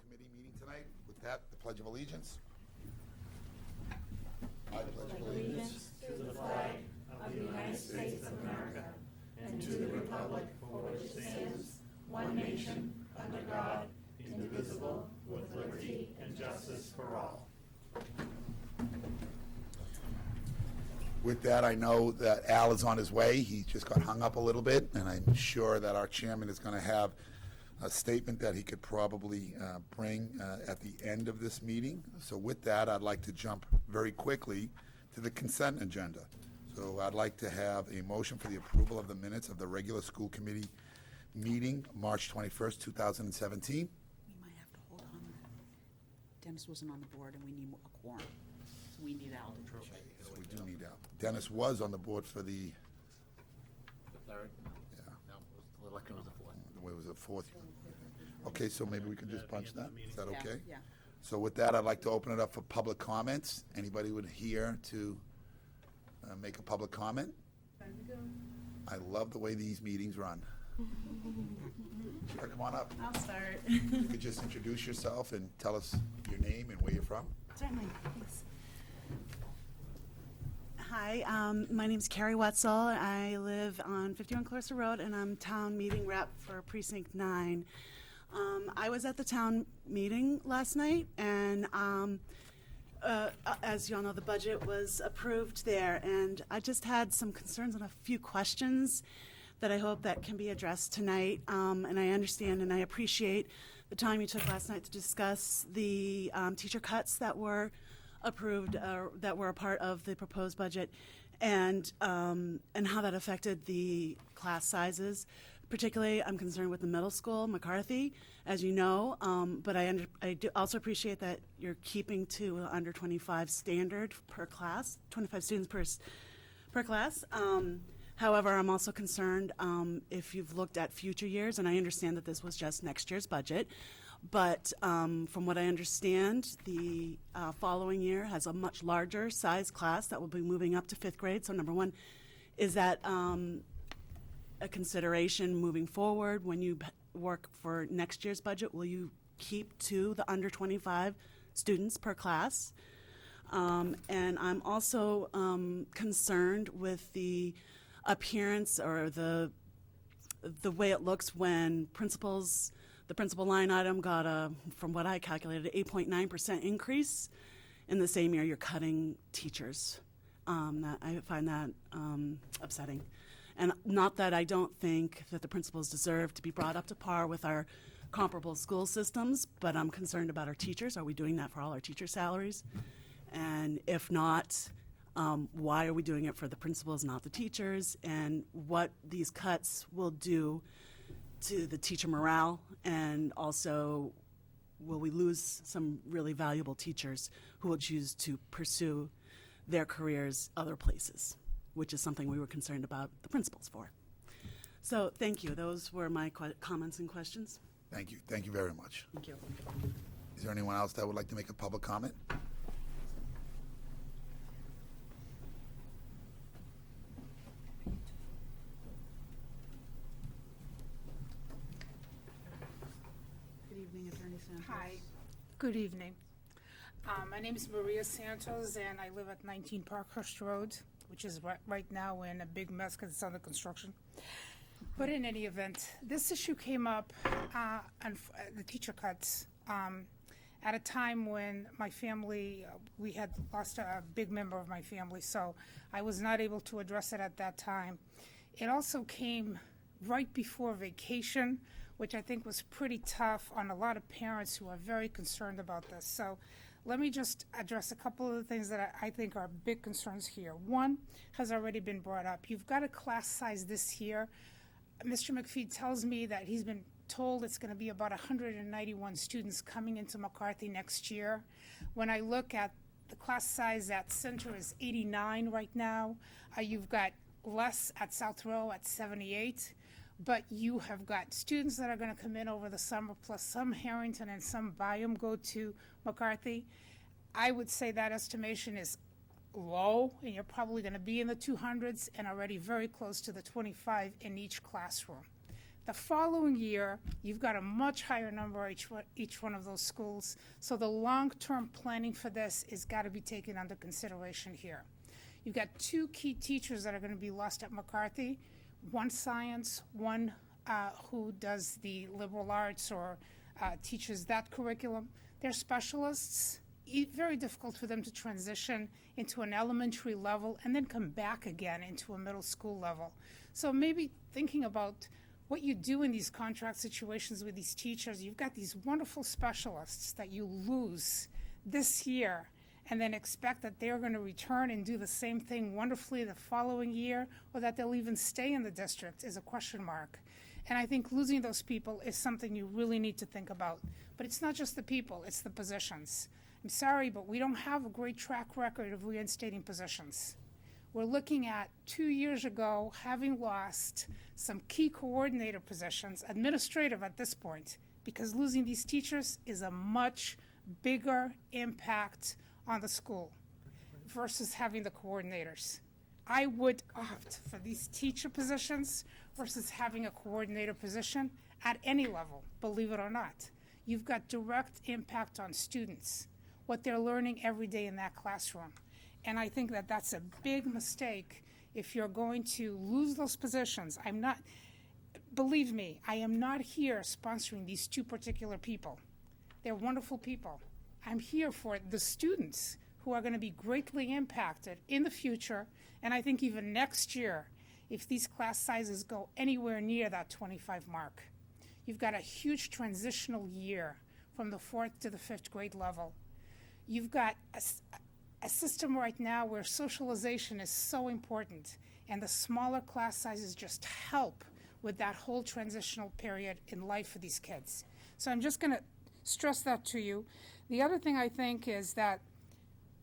Committee meeting tonight. With that, the Pledge of Allegiance. I pledge allegiance to the flag of the United States of America and to the republic for which it stands, one nation, under God, indivisible, with liberty and justice for all. With that, I know that Al is on his way. He just got hung up a little bit, and I'm sure that our chairman is going to have a statement that he could probably bring at the end of this meeting. So with that, I'd like to jump very quickly to the consent agenda. So I'd like to have a motion for the approval of the minutes of the regular school committee meeting, March 21st, 2017. We might have to hold on. Dennis wasn't on the board, and we need a quorum. So we need Al to check. So we do need Al. Dennis was on the board for the, Third? yeah, No, the election was the fourth. it was the fourth. Okay, so maybe we can just punch that? Is that Yeah, okay? yeah. So with that, I'd like to open it up for public comments. Anybody would here to make a public comment? I love the way these meetings run. Sure, come on up. I'll start. You could just introduce yourself and tell us your name and where you're from. Certainly, thanks. Hi, my name's Carrie Wetzel. I live on 51 Clarissa Road, and I'm town meeting rep for Precinct 9. I was at the town meeting last night, and as you all know, the budget was approved there, and I just had some concerns and a few questions that I hope that can be addressed tonight. And I understand and I appreciate the time you took last night to discuss the teacher cuts that were approved, that were a part of the proposed budget, and how that affected the class sizes. Particularly, I'm concerned with the middle school, McCarthy, as you know, but I do also appreciate that you're keeping to under 25 standard per class, 25 students per class. However, I'm also concerned if you've looked at future years, and I understand that this was just next year's budget, but from what I understand, the following year has a much larger size class that will be moving up to 5th grade. So number one, is that a consideration moving forward when you work for next year's budget? Will you keep to the under 25 students per class? And I'm also concerned with the appearance or the way it looks when the principal line item got from what I calculated, 8.9% increase in the same year you're cutting teachers. I find that upsetting. And not that I don't think that the principals deserve to be brought up to par with our comparable school systems, but I'm concerned about our teachers. Are we doing that for all our teacher salaries? And if not, why are we doing it for the principals, not the teachers? And what these cuts will do to the teacher morale, and also will we lose some really valuable teachers who will choose to pursue their careers other places, which is something we were concerned about the principals for. So thank you. Those were my comments and questions. Thank you. Thank you very much. Thank you. Is there anyone else that would like to make a public comment? Good evening, Attorney Santos. Hi, good evening. My name is Maria Santos, and I live at 19 Parkhurst Road, which is right now in a big mess because it's under construction. But in any event, this issue came up on the teacher cuts at a time when my family, we had lost a big member of my family, so I was not able to address it at that time. It also came right before vacation, which I think was pretty tough on a lot of parents who are very concerned about this. So let me just address a couple of the things that I think are big concerns here. One has already been brought up. You've got a class size this year. Mr. McPhee tells me that he's been told it's going to be about 191 students coming into McCarthy next year. When I look at the class size at Center is 89 right now. You've got less at South Row at 78. But you have got students that are going to come in over the summer, plus some Harrington and some Byam go to McCarthy. I would say that estimation is low, and you're probably going to be in the 200s and already very close to the 25 in each classroom. The following year, you've got a much higher number each one of those schools. So the long-term planning for this has got to be taken under consideration here. You've got 2 key teachers that are going to be lost at McCarthy, one science, one who does the liberal arts or teaches that curriculum. They're specialists. Very difficult for them to transition into an elementary level and then come back again into a middle school level. So maybe thinking about what you do in these contract situations with these teachers, you've got these wonderful specialists that you lose this year and then expect that they're going to return and do the same thing wonderfully the following year, or that they'll even stay in the district is a question mark. And I think losing those people is something you really need to think about. But it's not just the people, it's the positions. I'm sorry, but we don't have a great track record of reinstating positions. We're looking at 2 years ago having lost some key coordinator positions, administrative at this point, because losing these teachers is a much bigger impact on the school versus having the coordinators. I would opt for these teacher positions versus having a coordinator position at any level, believe it or not. You've got direct impact on students, what they're learning every day in that classroom. And I think that that's a big mistake if you're going to lose those positions. Believe me, I am not here sponsoring these 2 particular people. They're wonderful people. I'm here for the students who are going to be greatly impacted in the future, and I think even next year, if these class sizes go anywhere near that 25 mark. You've got a huge transitional year from the 4th to the 5th grade level. You've got a system right now where socialization is so important, and the smaller class sizes just help with that whole transitional period in life for these kids. So I'm just going to stress that to you. The other thing I think is that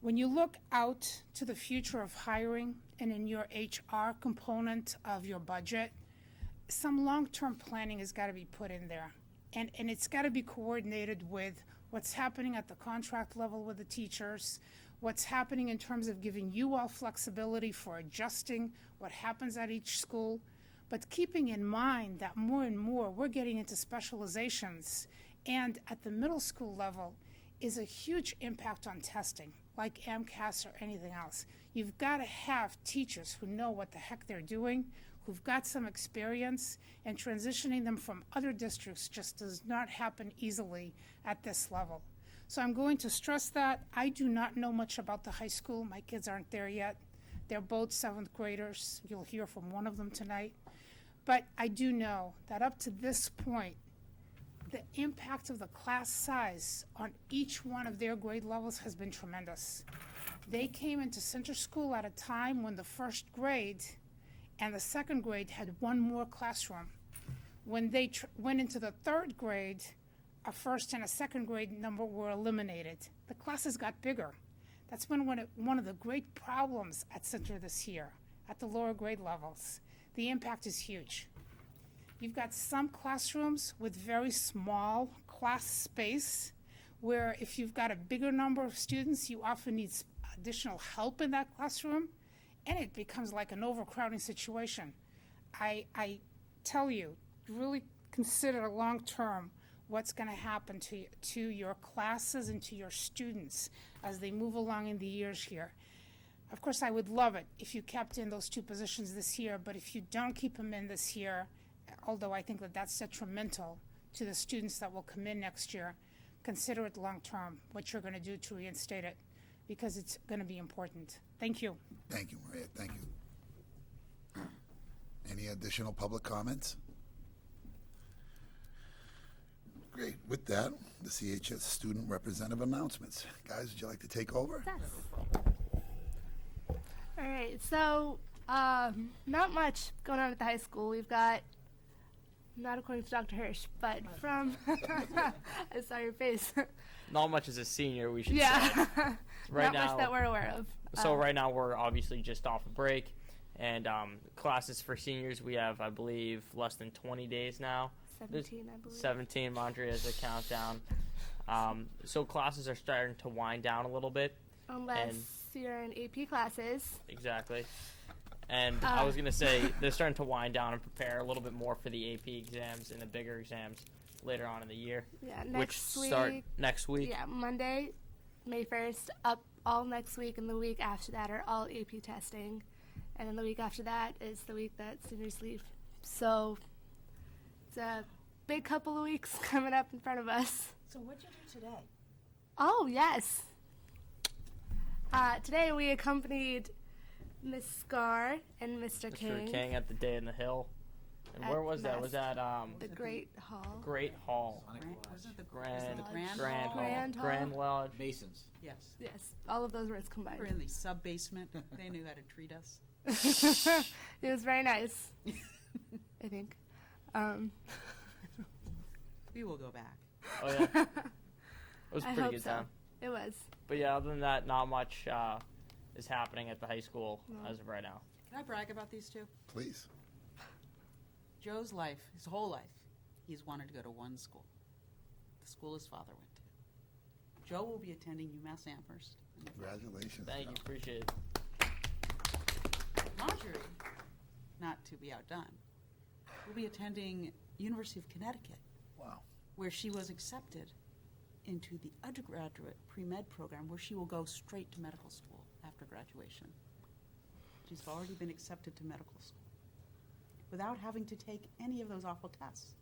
when you look out to the future of hiring and in your HR component of your budget, some long-term planning has got to be put in there. And it's got to be coordinated with what's happening at the contract level with the teachers, what's happening in terms of giving you all flexibility for adjusting what happens at each school, but keeping in mind that more and more we're getting into specializations, and at the middle school level is a huge impact on testing, like AMCAS or anything else. You've got to have teachers who know what the heck they're doing, who've got some experience, and transitioning them from other districts just does not happen easily at this level. So I'm going to stress that. I do not know much about the high school. My kids aren't there yet. They're both 7th graders. You'll hear from one of them tonight. But I do know that up to this point, the impact of the class size on each one of their grade levels has been tremendous. They came into center school at a time when the 1st grade and the 2nd grade had one more classroom. When they went into the 3rd grade, a 1st and a 2nd grade number were eliminated. The classes got bigger. That's been one of the great problems at Center this year, at the lower grade levels. The impact is huge. You've got some classrooms with very small class space, where if you've got a bigger number of students, you often need additional help in that classroom, and it becomes like an overcrowding situation. I tell you, really consider long-term what's going to happen to your classes and to your students as they move along in the years here. Of course, I would love it if you kept in those 2 positions this year, but if you don't keep them in this year, although I think that that's detrimental to the students that will come in next year, consider it long-term, what you're going to do to reinstate it, because it's going to be important. Thank you. Thank you, Maria. Thank you. Any additional public comments? Great. With that, the CHS student representative announcements. Guys, would you like to take over? All right, so not much going on at the high school. We've got, not according to Dr. Hirsch, but from, I saw your face. Not much as a senior, we should say. Yeah, Right not much now, that we're aware of. so right now we're obviously just off a break, and classes for seniors, we have, I believe, less than 20 days now. 17, I believe. 17, Mondre has a countdown. So classes are starting to wind down a little bit. Unless you're in AP classes. Exactly. And I was going to say, they're starting to wind down and prepare a little bit more for the AP exams and the bigger exams later on in the year. Yeah, which start next week. Yeah, Monday, May 1st, up all next week, and the week after that are all AP testing. And then the week after that is the week that seniors leave. So it's a big couple of weeks coming up in front of us. So what'd you do today? Oh, yes. Today we accompanied Miss Scar and Mr. King. Mr. King at the Day in the Hill. And At where was that? Was that the Great Hall. Great Hall? Was it the Grand, Grand Hall? Grand Hall. Grand Lodge. Masons. Yes. Yes, all of those words combined. We were in the sub-basement. They knew how to treat us. It was very nice, I think. We will go back. Oh yeah, it was a I pretty hope good so. time. It was. But yeah, other than that, not much is happening at the high school No. as of right now. Can I brag about these two? Please. Joe's life, his whole life, he's wanted to go to one school. The school his father went to. Joe will be attending UMass Amherst. Congratulations. Thank Joe. you, appreciate it. Marjorie, not to be outdone, will be attending University of Connecticut, Wow. where she was accepted into the undergraduate pre-med program, where she will go straight to medical school after graduation. She's already been accepted to medical school without having to take any of those awful tests.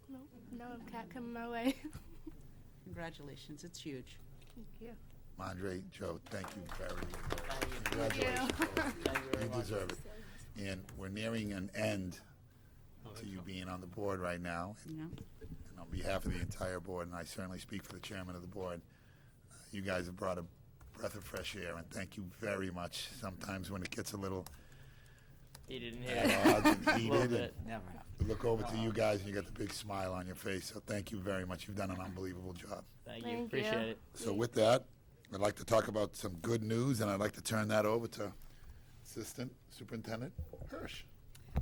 No cat coming my way. Congratulations, it's huge. Thank you. Andre, Joe, thank you very much. Thank you. Congratulations. Thank you very You much. deserve it. And we're nearing an end to you being on the board right now. You know? And on behalf of the entire board, and I certainly speak for the chairman of the board, you guys have brought a breath of fresh air, and thank you very much. Sometimes when it gets a little He didn't at hear. odds and A heated, little and bit. Never. you look over to you guys and you got the big smile on your face. So thank you very much. You've done an unbelievable job. Thank you, Thank appreciate you. it. So with that, I'd like to talk about some good news, and I'd like to turn that over to Assistant Superintendent Hirsch.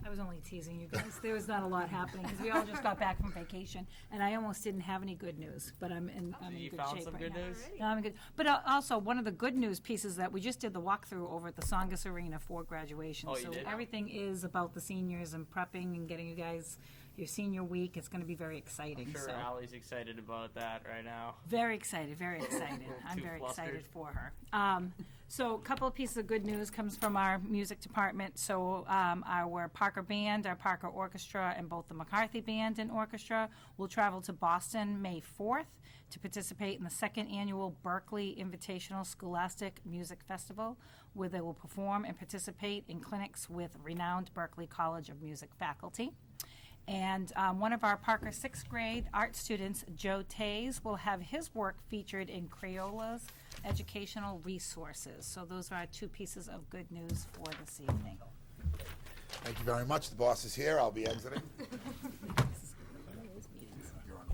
I was only teasing you guys. There was not a lot happening because we all just got back from vacation, and I almost didn't have any good news. But I'm in You good found shape some right good now. news? No, I'm good. But also, one of the good news pieces that we just did the walkthrough over at the Songus Arena for graduation. Oh, you so did? everything is about the seniors and prepping and getting you guys your senior week. It's going to be very exciting. I'm sure so. Allie's excited about that right now. Very excited, very excited. I'm Too very flustered. excited for her. So a couple of pieces of good news comes from our music department. So our Parker Band, our Parker Orchestra, and both the McCarthy Band and Orchestra will travel to Boston May 4th to participate in the second annual Berkeley Invitational Scholastic Music Festival, where they will perform and participate in clinics with renowned Berkeley College of Music faculty. And one of our Parker 6th grade art students, Joe Tays, will have his work featured in Crayola's educational resources. So those are our two pieces of good news for this evening. Thank you very much. The boss is here. I'll be exiting. You're on.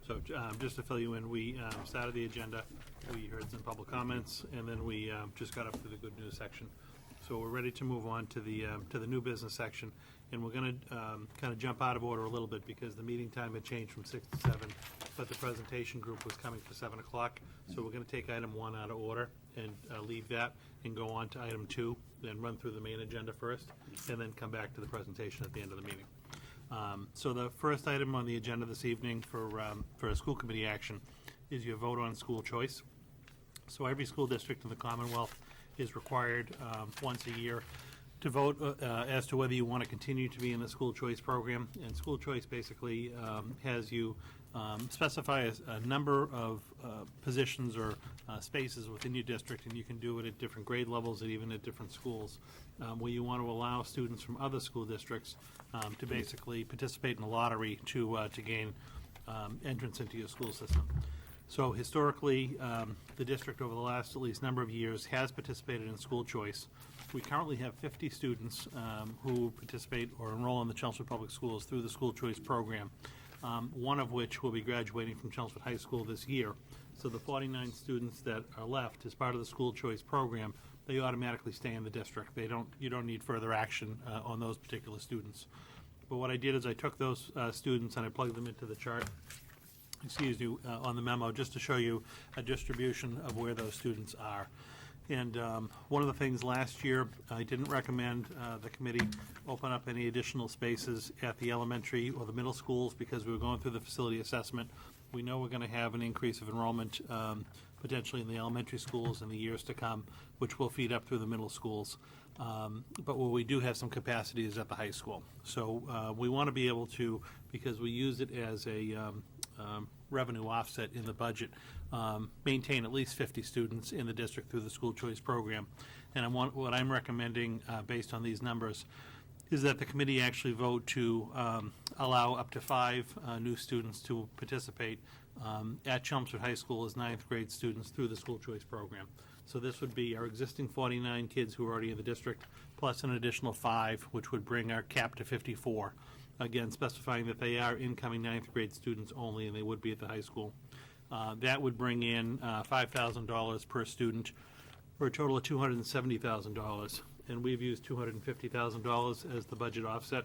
So just to fill you in, we started the agenda, we heard some public comments, and then we just got up to the good news section. So we're ready to move on to the new business section, and we're going to kind of jump out of order a little bit because the meeting time had changed from 6 to 7, but the presentation group was coming for 7 o'clock. So we're going to take item 1 out of order and leave that and go on to item 2, then run through the main agenda first, and then come back to the presentation at the end of the meeting. So the first item on the agenda this evening for a school committee action is your vote on school choice. So every school district in the Commonwealth is required once a year to vote as to whether you want to continue to be in the school choice program. And school choice basically has you specify a number of positions or spaces within your district, and you can do it at different grade levels and even at different schools, where you want to allow students from other school districts to basically participate in a lottery to gain entrance into your school system. So historically, the district over the last at least number of years has participated in school choice. We currently have 50 students who participate or enroll in the Chelmsford Public Schools through the school choice program, one of which will be graduating from Chelmsford High School this year. So the 49 students that are left as part of the school choice program, they automatically stay in the district. You don't need further action on those particular students. But what I did is I took those students and I plugged them into the chart, excuse me, on the memo, just to show you a distribution of where those students are. And one of the things last year, I didn't recommend the committee open up any additional spaces at the elementary or the middle schools because we were going through the facility assessment. We know we're going to have an increase of enrollment potentially in the elementary schools in the years to come, which will feed up through the middle schools. But where we do have some capacity is at the high school. So we want to be able to, because we use it as a revenue offset in the budget, maintain at least 50 students in the district through the school choice program. And what I'm recommending based on these numbers is that the committee actually vote to allow up to 5 new students to participate at Chelmsford High School as 9th grade students through the school choice program. So this would be our existing 49 kids who are already in the district, plus an additional 5, which would bring our cap to 54. Again, specifying that they are incoming 9th grade students only, and they would be at the high school. That would bring in $5,000 per student, for a total of $270,000. And we've used $250,000 as the budget offset.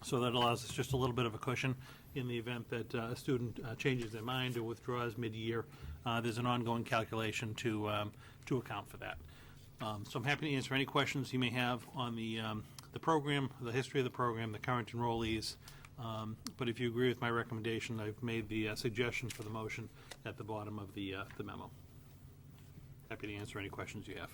So that allows us just a little bit of a cushion in the event that a student changes their mind or withdraws mid-year. There's an ongoing calculation to account for that. So I'm happy to answer any questions you may have on the program, the history of the program, the current enrollees. But if you agree with my recommendation, I've made the suggestion for the motion at the bottom of the memo. Happy to answer any questions you have.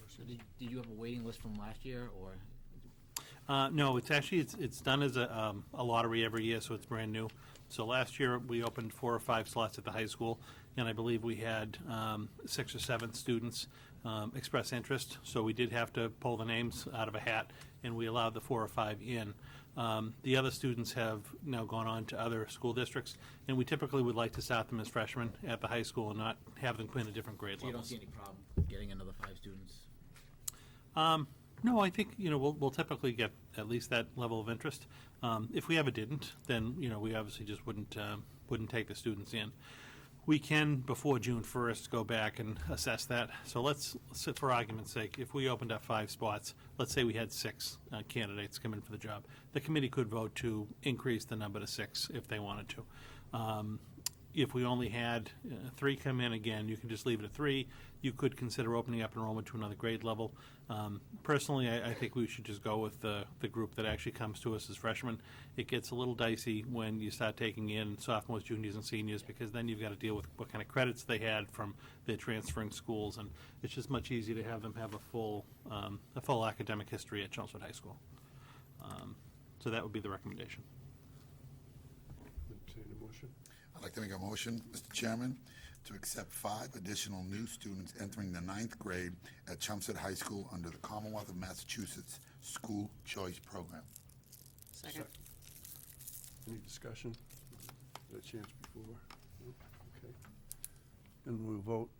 So did you have a waiting list from last year, or? No, it's actually, it's done as a lottery every year, so it's brand new. So last year, we opened 4 or 5 slots at the high school, and I believe we had 6 or 7 students express interest. So we did have to pull the names out of a hat, and we allowed the 4 or 5 in. The other students have now gone on to other school districts, and we typically would like to start them as freshmen at the high school and not have them come in at different grade So you don't levels. see any problem getting another 5 students? No, I think, we'll typically get at least that level of interest. If we ever didn't, then, we obviously just wouldn't take the students in. We can, before June 1st, go back and assess that. So let's for argument's sake, if we opened up 5 spots, let's say we had 6 candidates come in for the job, the committee could vote to increase the number to 6 if they wanted to. If we only had 3 come in, again, you can just leave it at 3. You could consider opening up enrollment to another grade level. Personally, I think we should just go with the group that actually comes to us as freshmen. It gets a little dicey when you start taking in sophomores, juniors, and seniors, because then you've got to deal with what kind of credits they had from their transferring schools, and it's just much easier to have them have a full academic history at Chelmsford High School. So that would be the recommendation. Entertain a motion. I'd like to make a motion, Mr. Chairman, to accept 5 additional new students entering the 9th grade at Chelmsford High School under the Commonwealth of Massachusetts School Choice Program. Second. Any discussion? Had a chance before? No? Okay. And we'll vote.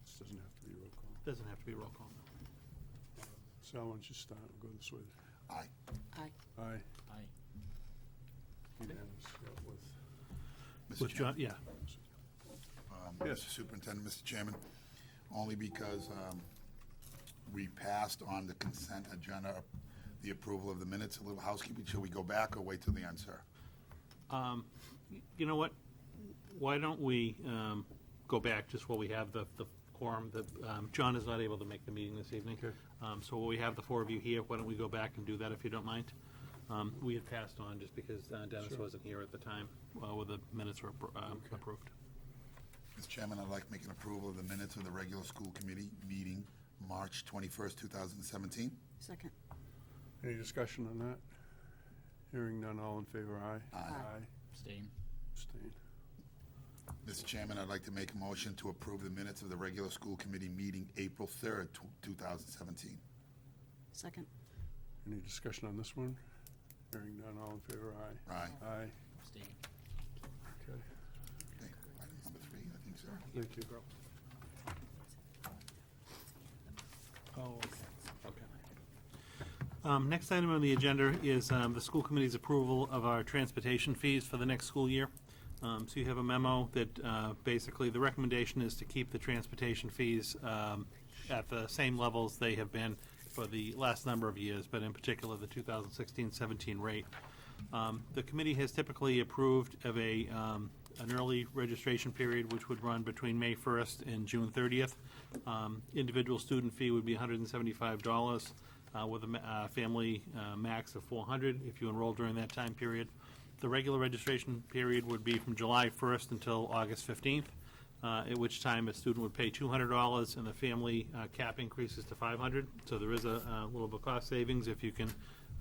This doesn't have to be a roll call. Doesn't have to be a roll call. Sal, why don't you start? We'll go this way. Aye. Aye. Aye. Aye. Unanimous. Yeah, with Mr. With John, Chairman, yeah. Yes. Mr. Superintendent, Mr. Chairman, only because we passed on the consent agenda, the approval of the minutes, a little housekeeping. Should we go back or wait till the end, sir? You know what? Why don't we go back just while we have the quorum? John is not able to make the meeting this evening. Okay. So while we have the 4 of you here, why don't we go back and do that if you don't mind? We had passed on just because Dennis Sure. wasn't here at the time when the minutes were approved. Mr. Chairman, I'd like to make an approval of the minutes of the regular school committee meeting, March 21st, 2017. Second. Any discussion on that? Hearing none, all in favor, aye. Aye. Abstain. Abstain. Mr. Chairman, I'd like to make a motion to approve the minutes of the regular school committee meeting, April 3rd, 2017. Second. Any discussion on this one? Hearing none, all in favor, aye. Aye. Aye. Abstain. Okay. Okay, item number 3, I think, sir. Thank you. Oh, okay. Next item on the agenda is the school committee's approval of our transportation fees for the next school year. So you have a memo that basically the recommendation is to keep the transportation fees at the same levels they have been for the last number of years, but in particular the 2016-17 rate. The committee has typically approved of an early registration period which would run between May 1st and June 30th. Individual student fee would be $175 with a family max of $400 if you enroll during that time period. The regular registration period would be from July 1st until August 15th, at which time a student would pay $200 and the family cap increases to $500. So there is a little bit of cost savings if you can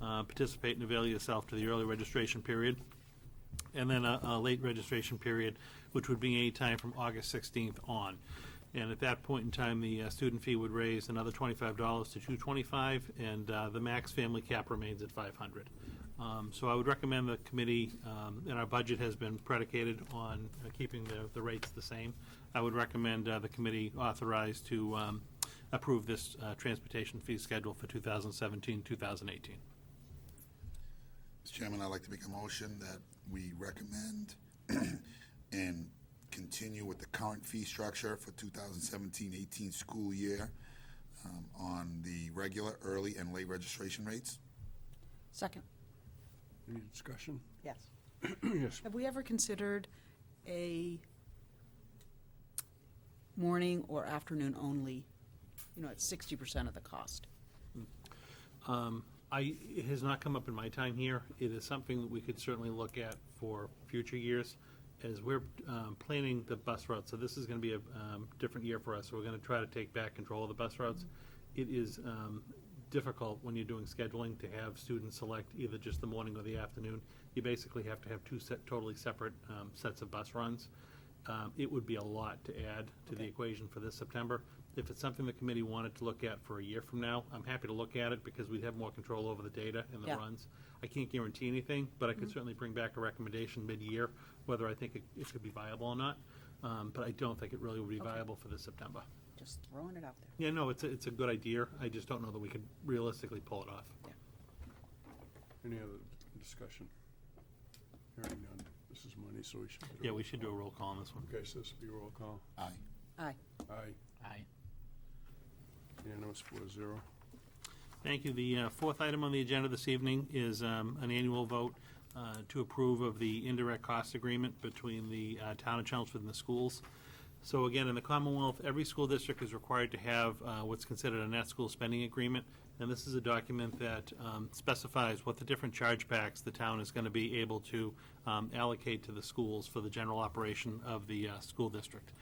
participate and avail yourself to the early registration period. And then a late registration period, which would be any time from August 16th on. And at that point in time, the student fee would raise another $25 to $225, and the max family cap remains at $500. So I would recommend the committee, and our budget has been predicated on keeping the rates the same. I would recommend the committee authorize to approve this transportation fee schedule for 2017-2018. Mr. Chairman, I'd like to make a motion that we recommend and continue with the current fee structure for 2017-18 school year on the regular, early, and late registration rates. Second. Any discussion? Yes. Yes. Have we ever considered a morning or afternoon only, at 60% of the cost? It has not come up in my time here. It is something that we could certainly look at for future years as we're planning the bus routes. So this is going to be a different year for us. So we're going to try to take back control of the bus routes. It is difficult when you're doing scheduling to have students select either just the morning or the afternoon. You basically have to have two totally separate sets of bus runs. It would be a lot to add to the equation for this September. If it's something the committee wanted to look at for a year from now, I'm happy to look at it because we'd have more control over the data and the runs. I can't guarantee anything, but I could certainly bring back a recommendation mid-year, whether I think it could be viable or not. But I don't think it really would be viable for this September. Just throwing it out there. Yeah, no, it's a good idea. I just don't know that we could realistically pull it off. Any other discussion? Hearing none. This is money, so we should. Yeah, we should do a roll call on this one. Okay, so this will be a roll call. Aye. Aye. Aye. Aye. Unanimous 4-0. Thank you. The fourth item on the agenda this evening is an annual vote to approve of the indirect cost agreement between the town of Chelmsford and the schools. So again, in the Commonwealth, every school district is required to have what's considered a net school spending agreement. And this is a document that specifies what the different charge packs the town is going to be able to allocate to the schools for the general operation of the school district.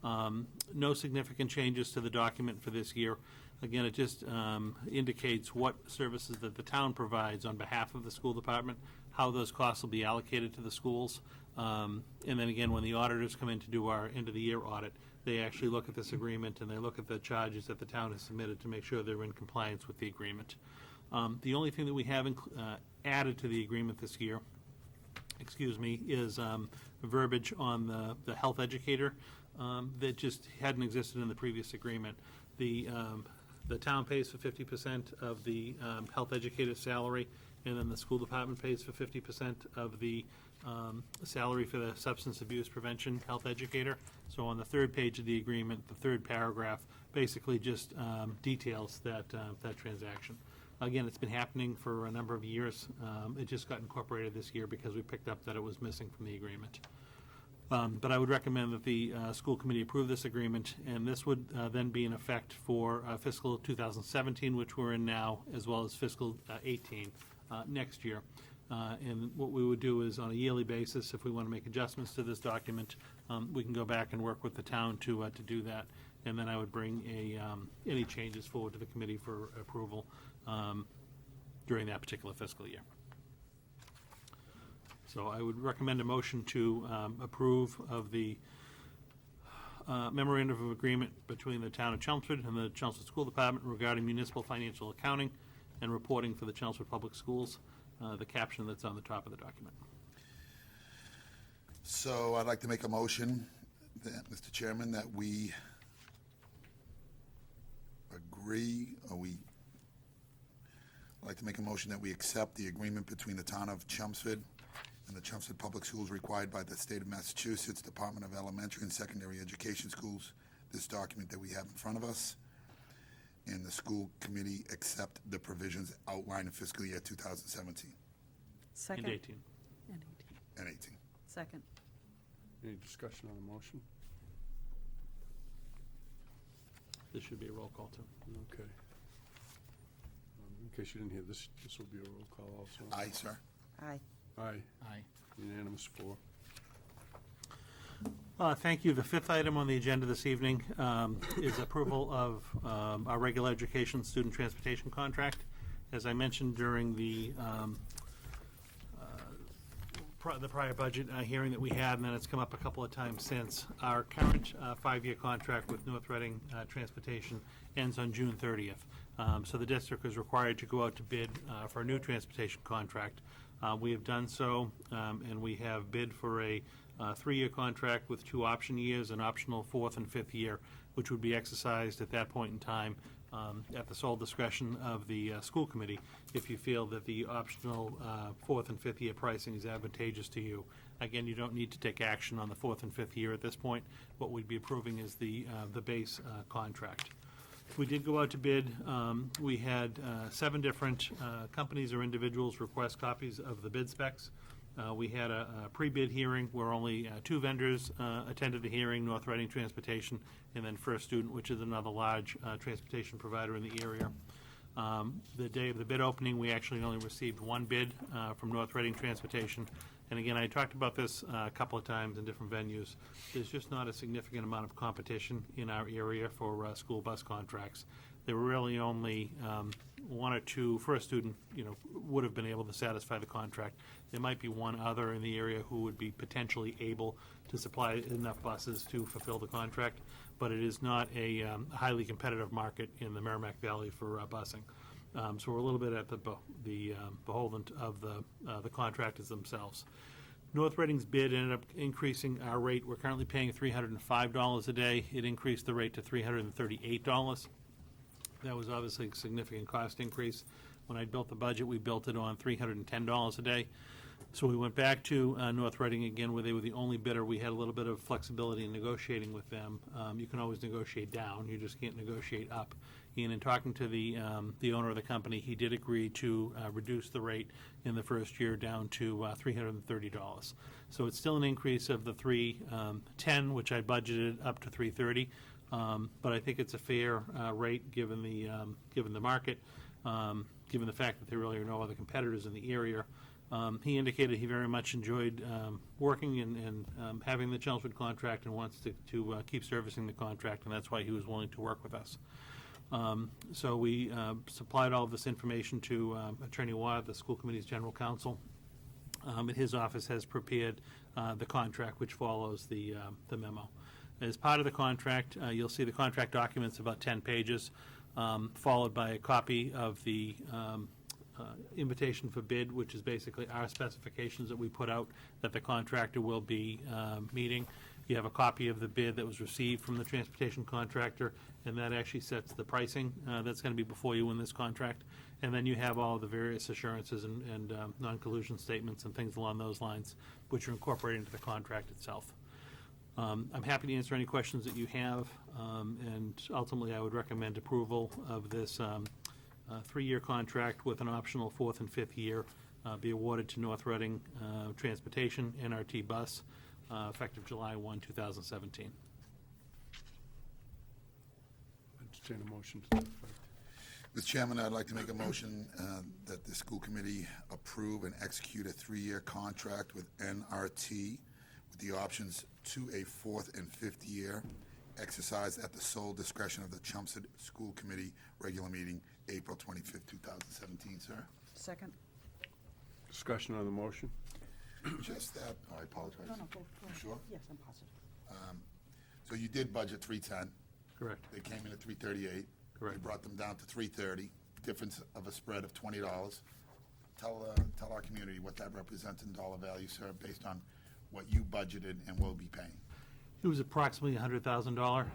No significant changes to the document for this year. Again, it just indicates what services that the town provides on behalf of the school department, how those costs will be allocated to the schools. And then again, when the auditors come in to do our end-of-the-year audit, they actually look at this agreement and they look at the charges that the town has submitted to make sure they're in compliance with the agreement. The only thing that we have added to the agreement this year, is verbiage on the health educator that just hadn't existed in the previous agreement. The town pays for 50% of the health educator's salary, and then the school department pays for 50% of the salary for the substance abuse prevention health educator. So on the third page of the agreement, the third paragraph basically just details that transaction. Again, it's been happening for a number of years. It just got incorporated this year because we picked up that it was missing from the agreement. But I would recommend that the school committee approve this agreement, and this would then be in effect for fiscal 2017, which we're in now, as well as fiscal 18 next year. And what we would do is, on a yearly basis, if we want to make adjustments to this document, we can go back and work with the town to do that. And then I would bring any changes forward to the committee for approval during that particular fiscal year. So I would recommend a motion to approve of the memorandum of agreement between the town of Chelmsford and the Chelmsford School Department regarding municipal financial accounting and reporting for the Chelmsford Public Schools, the caption that's on the top of the document. So I'd like to make a motion, that, Mr. Chairman, that we agree, or I'd like to make a motion that we accept the agreement between the town of Chelmsford and the Chelmsford Public Schools required by the state of Massachusetts Department of Elementary and Secondary Education Schools, this document that we have in front of us. and the school committee accept the provisions outlined in fiscal year 2017 Second. And 18. And 18. and 18. Second. Any discussion on the motion? This should be a roll call, too. Okay. In case you didn't hear, this will be a roll call also. Aye, sir. Aye. Aye, Aye. unanimous 4. Thank you. The fifth item on the agenda this evening is approval of our regular education student transportation contract. As I mentioned during the prior budget hearing that we had, and then it's come up a couple of times since, our current 5-year contract with North Reading Transportation ends on June 30th. So the district is required to go out to bid for a new transportation contract. We have done so, and we have bid for a 3-year contract with 2 option years, an optional 4th and 5th year, which would be exercised at that point in time at the sole discretion of the school committee if you feel that the optional 4th and 5th year pricing is advantageous to you. Again, you don't need to take action on the 4th and 5th year at this point. What we'd be approving is the base contract. We did go out to bid. We had 7 different companies or individuals request copies of the bid specs. We had a pre-bid hearing where only 2 vendors attended the hearing, North Reading Transportation and then First Student, which is another large transportation provider in the area. The day of the bid opening, we actually only received 1 bid from North Reading Transportation. And again, I talked about this a couple of times in different venues. There's just not a significant amount of competition in our area for school bus contracts. There were really only 1 or 2 First Student, would have been able to satisfy the contract. There might be 1 other in the area who would be potentially able to supply enough buses to fulfill the contract, but it is not a highly competitive market in the Merrimack Valley for busing. So we're a little bit at the beholden of the contractors themselves. North Reading's bid ended up increasing our rate. We're currently paying $305 a day. It increased the rate to $338. That was obviously a significant cost increase. When I built the budget, we built it on $310 a day. So we went back to North Reading again, where they were the only bidder. We had a little bit of flexibility in negotiating with them. You can always negotiate down. You just can't negotiate up. And in talking to the owner of the company, he did agree to reduce the rate in the first year down to $330. So it's still an increase of the $310, which I budgeted up to $330. But I think it's a fair rate given the market, given the fact that there really are no other competitors in the area. He indicated he very much enjoyed working and having the Chelmsford contract and wants to keep servicing the contract, and that's why he was willing to work with us. So we supplied all of this information to Attorney Watt, the school committee's general counsel, and his office has prepared the contract, which follows the memo. As part of the contract, you'll see the contract documents, about 10 pages, followed by a copy of the invitation for bid, which is basically our specifications that we put out that the contractor will be meeting. You have a copy of the bid that was received from the transportation contractor, and that actually sets the pricing that's going to be before you in this contract. And then you have all the various assurances and non-collusion statements and things along those lines, which are incorporated into the contract itself. I'm happy to answer any questions that you have, and ultimately I would recommend approval of this 3-year contract with an optional 4th and 5th year be awarded to North Reading Transportation NRT Bus effective July 1, 2017. Entertain a motion to that effect. Mr. Chairman, I'd like to make a motion that the school committee approve and execute a 3-year contract with NRT with the options to a 4th and 5th year, exercised at the sole discretion of the Chelmsford School Committee regular meeting, April 25th, 2017, sir. Second. Discussion on the motion? Just that, I apologize. No, go ahead. Sure? Yes, I'm positive. So you did budget 310. Correct. They came in at 338. Correct. You brought them down to 330, difference of a spread of $20. Tell our community what that represents in dollar value, sir, based on what you budgeted and will be paying. It was approximately $100,000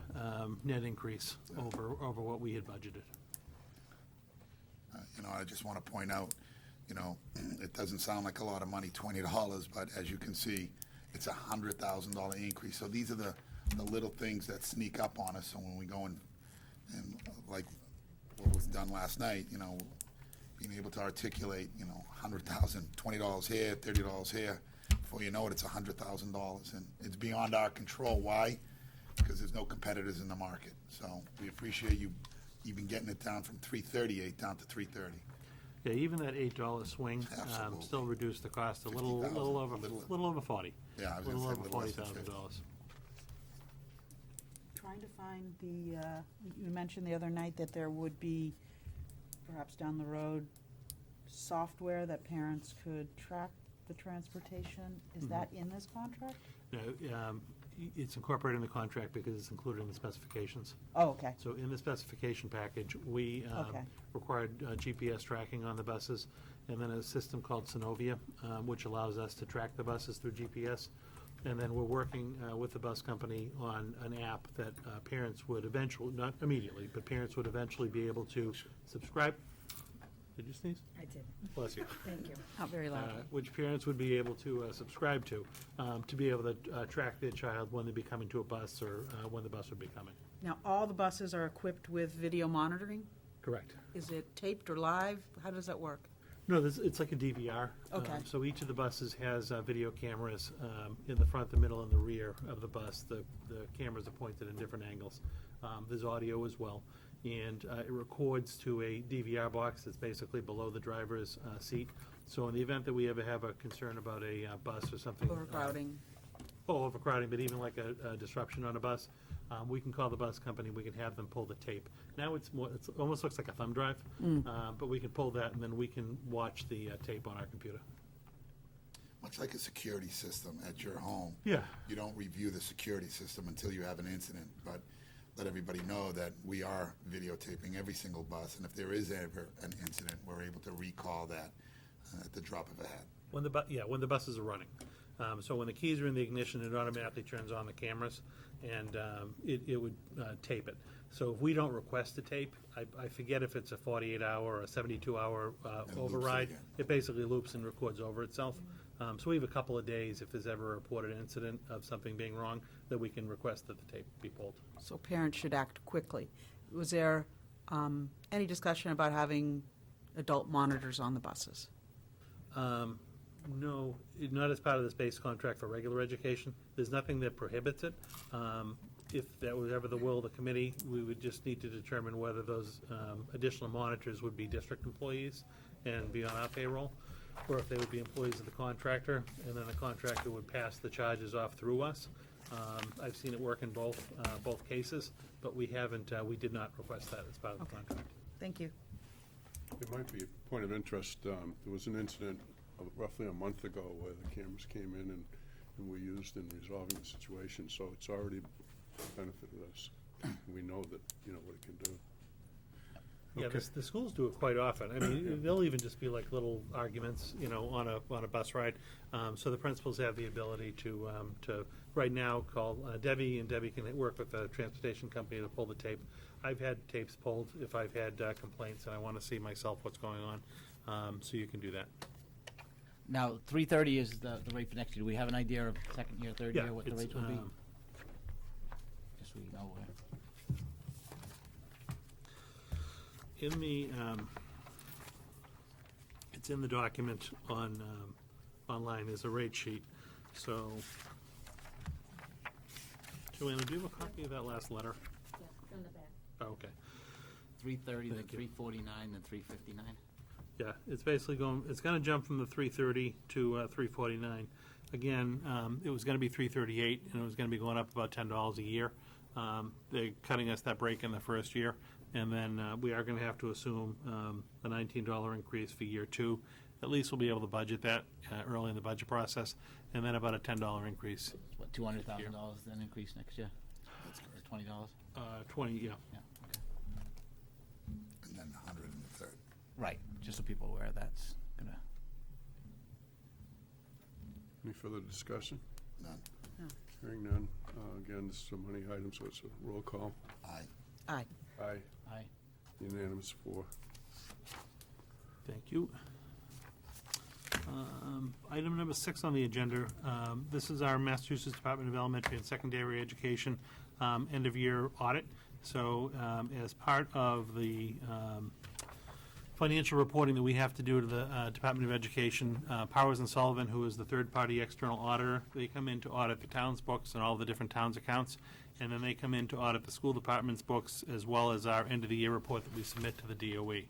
net increase over what we had budgeted. I just want to point out, it doesn't sound like a lot of money, $20, but as you can see, it's a $100,000 increase. So these are the little things that sneak up on us. So when we go and like what was done last night, being able to articulate, $100,000, $20 here, $30 here, before you know it, it's $100,000, and it's beyond our control. Why? Because there's no competitors in the market. So we appreciate you even getting it down from $338 down to $330. Yeah, even that $8 swing Absolutely. still reduced the cost a little 50,000, little over 40. Yeah, I was A gonna little say over a little less than $40,000. Trying to find you mentioned the other night that there would be, perhaps down the road, software that parents could track the transportation. Is that in this contract? No, it's incorporated in the contract because it's included in the specifications. Oh, okay. So in the specification package, we Okay. required GPS tracking on the buses, and then a system called Synovia, which allows us to track the buses through GPS. And then we're working with the bus company on an app that parents would eventually, not immediately, but parents would eventually be able to subscribe. Did you sneeze? I did. Bless you. Thank you. Not very loud. Which parents would be able to subscribe to be able to track their child when they be coming to a bus or when the bus would be coming. Now, all the buses are equipped with video monitoring? Correct. Is it taped or live? How does that work? No, it's like a DVR. Okay. So each of the buses has video cameras in the front, the middle, and the rear of the bus. The cameras are pointed in different angles. There's audio as well. And it records to a DVR box that's basically below the driver's seat. So in the event that we ever have a concern about a bus or something. Overcrowding? Overcrowding, but even like a disruption on a bus, we can call the bus company, we can have them pull the tape. Now it almost looks like a thumb drive, but we can pull that and then we can watch the tape on our computer. Much like a security system at your home. Yeah. You don't review the security system until you have an incident, but let everybody know that we are videotaping every single bus, and if there is ever an incident, we're able to recall that at the drop of a hat. When the buses are running. So when the keys are in the ignition, it automatically turns on the cameras, and it would tape it. So if we don't request a tape, I forget if it's a 48-hour or a 72-hour loops it override. again. It basically loops and records over itself. So we have a couple of days, if there's ever a reported incident of something being wrong, that we can request that the tape be pulled. So parents should act quickly. Was there any discussion about having adult monitors on the buses? No, not as part of this base contract for regular education. There's nothing that prohibits it. If that was ever the will of the committee, we would just need to determine whether those additional monitors would be district employees and be on our payroll, or if they would be employees of the contractor, and then the contractor would pass the charges off through us. I've seen it work in both cases, but we did not request that as part of the Okay. contract. Thank you. It might be a point of interest. There was an incident roughly a month ago where the cameras came in and were used in resolving the situation, so it's already benefited us. We know that, what it can do. Yeah, Okay. the schools do it quite often. I mean, they'll even just be like little arguments, on a bus ride. So the principals have the ability to right now call Debbie, and Debbie can work with the transportation company to pull the tape. I've had tapes pulled if I've had complaints and I want to see myself what's going on. So you can do that. Now, 330 is the rate for next year. Do we have an idea of second year, third Yeah, year, what the it's, rates will be? Just so we know. In the, it's in the document online, there's a rate sheet, so. Joanna, do you have a copy of that last letter? Yeah, in the back. Oh, okay. 330, then Thank you. 349, then 359. Yeah, it's basically it's gonna jump from the 330 to 349. Again, it was gonna be 338, and it was gonna be going up about $10 a year. They're cutting us that break in the first year, and then we are gonna have to assume a $19 increase for year two. At least we'll be able to budget that early in the budget process, and then about a $10 increase. It's what, $200,000 then increase next year? That's correct. $20? 20, yeah. Yeah, okay. And then 100 in the third. Right, just so people are aware that's gonna. Any further discussion? None. Hearing none. Again, this is a money item, so it's a roll call. Aye. Aye. Aye. Aye. Unanimous 4. Thank you. Item number 6 on the agenda. This is our Massachusetts Department of Elementary and Secondary Education end-of-year audit. So as part of the financial reporting that we have to do to the Department of Education, Powers and Sullivan, who is the third-party external auditor, they come in to audit the town's books and all the different towns' accounts, and then they come in to audit the school department's books as well as our end-of-the-year report that we submit to the DOE.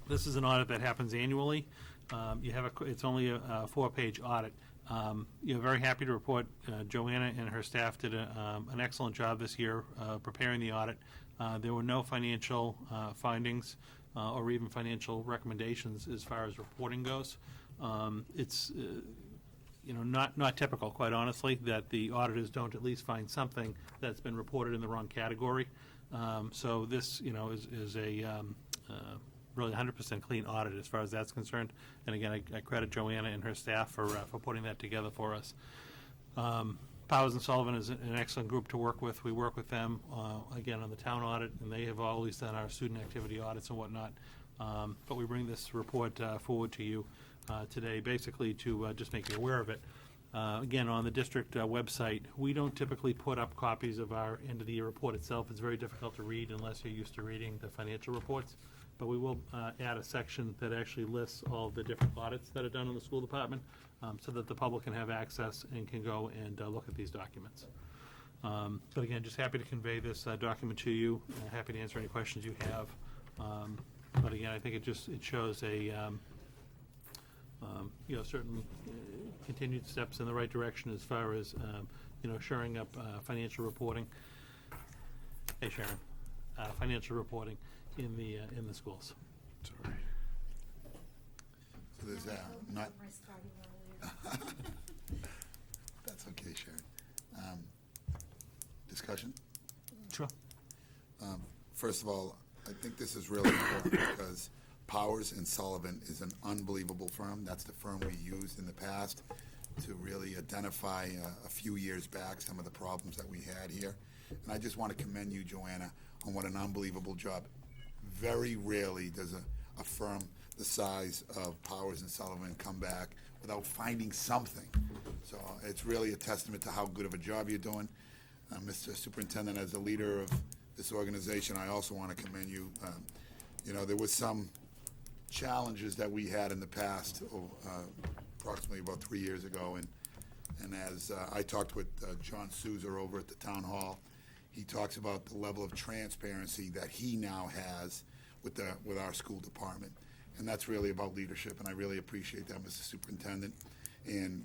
This is an audit that happens annually. It's only a 4-page audit. Very happy to report Joanna and her staff did an excellent job this year preparing the audit. There were no financial findings or even financial recommendations as far as reporting goes. It's not typical, quite honestly, that the auditors don't at least find something that's been reported in the wrong category. So this, is a really 100% clean audit as far as that's concerned. And again, I credit Joanna and her staff for putting that together for us. Powers and Sullivan is an excellent group to work with. We work with them, again, on the town audit, and they have always done our student activity audits and whatnot. But we bring this report forward to you today, basically to just make you aware of it. Again, on the district website, we don't typically put up copies of our end-of-the-year report itself. It's very difficult to read unless you're used to reading the financial reports. But we will add a section that actually lists all the different audits that are done in the school department so that the public can have access and can go and look at these documents. But again, just happy to convey this document to you. Happy to answer any questions you have. But again, I think it shows a certain continued steps in the right direction as far as shoring up financial reporting. Hey, Sharon, financial reporting in the schools. Sorry. So there's not. That's okay, Sharon. Discussion? Sure. First of all, I think this is really important because Powers and Sullivan is an unbelievable firm. That's the firm we used in the past to really identify a few years back some of the problems that we had here. And I just want to commend you, Joanna, on what an unbelievable job. Very rarely does a firm the size of Powers and Sullivan come back without finding something. So it's really a testament to how good of a job you're doing. Mr. Superintendent, as a leader of this organization, I also want to commend you. There was some challenges that we had in the past, approximately about 3 years ago, and as I talked with John Souza over at the town hall, he talks about the level of transparency that he now has with our school department, and that's really about leadership, and I really appreciate that, Mr. Superintendent and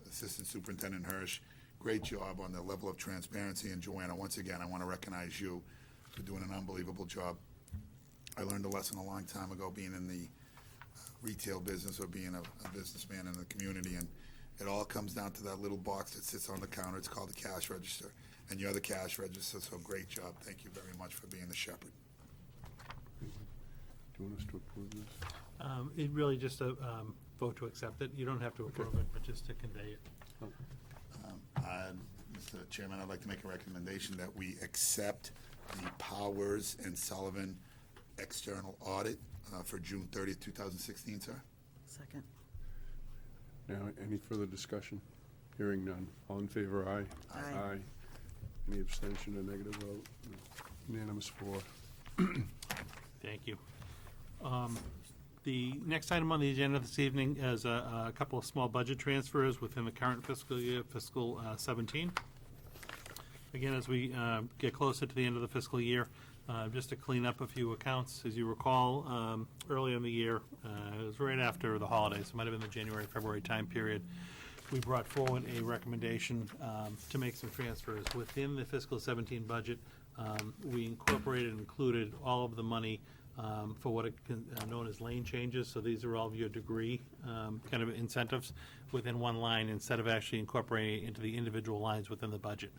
Assistant Superintendent Hirsch. Great job on the level of transparency, and Joanna, once again, I want to recognize you for doing an unbelievable job. I learned a lesson a long time ago being in the retail business or being a businessman in the community, and it all comes down to that little box that sits on the counter. It's called the cash register, and you're the cash register, so great job. Thank you very much for being the shepherd. Do you want us to approve this? It really just a vote to accept it. You don't have to approve it, but just to convey it. Mr. Chairman, I'd like to make a recommendation that we accept the Powers and Sullivan external audit for June 30th, 2016, sir. Second. Now, any further discussion? Hearing none. All in favor, aye? Aye. Any abstention or negative vote? No. Unanimous 4. Thank you. The next item on the agenda this evening is a couple of small budget transfers within the current fiscal year, fiscal 17. Again, as we get closer to the end of the fiscal year, just to clean up a few accounts. As you recall, earlier in the year, it was right after the holidays, it might have been the January, February time period, we brought forward a recommendation to make some transfers within the fiscal 17 budget. We incorporated and included all of the money for what are known as lane changes. So these are all of your degree kind of incentives within one line instead of actually incorporating it into the individual lines within the budget.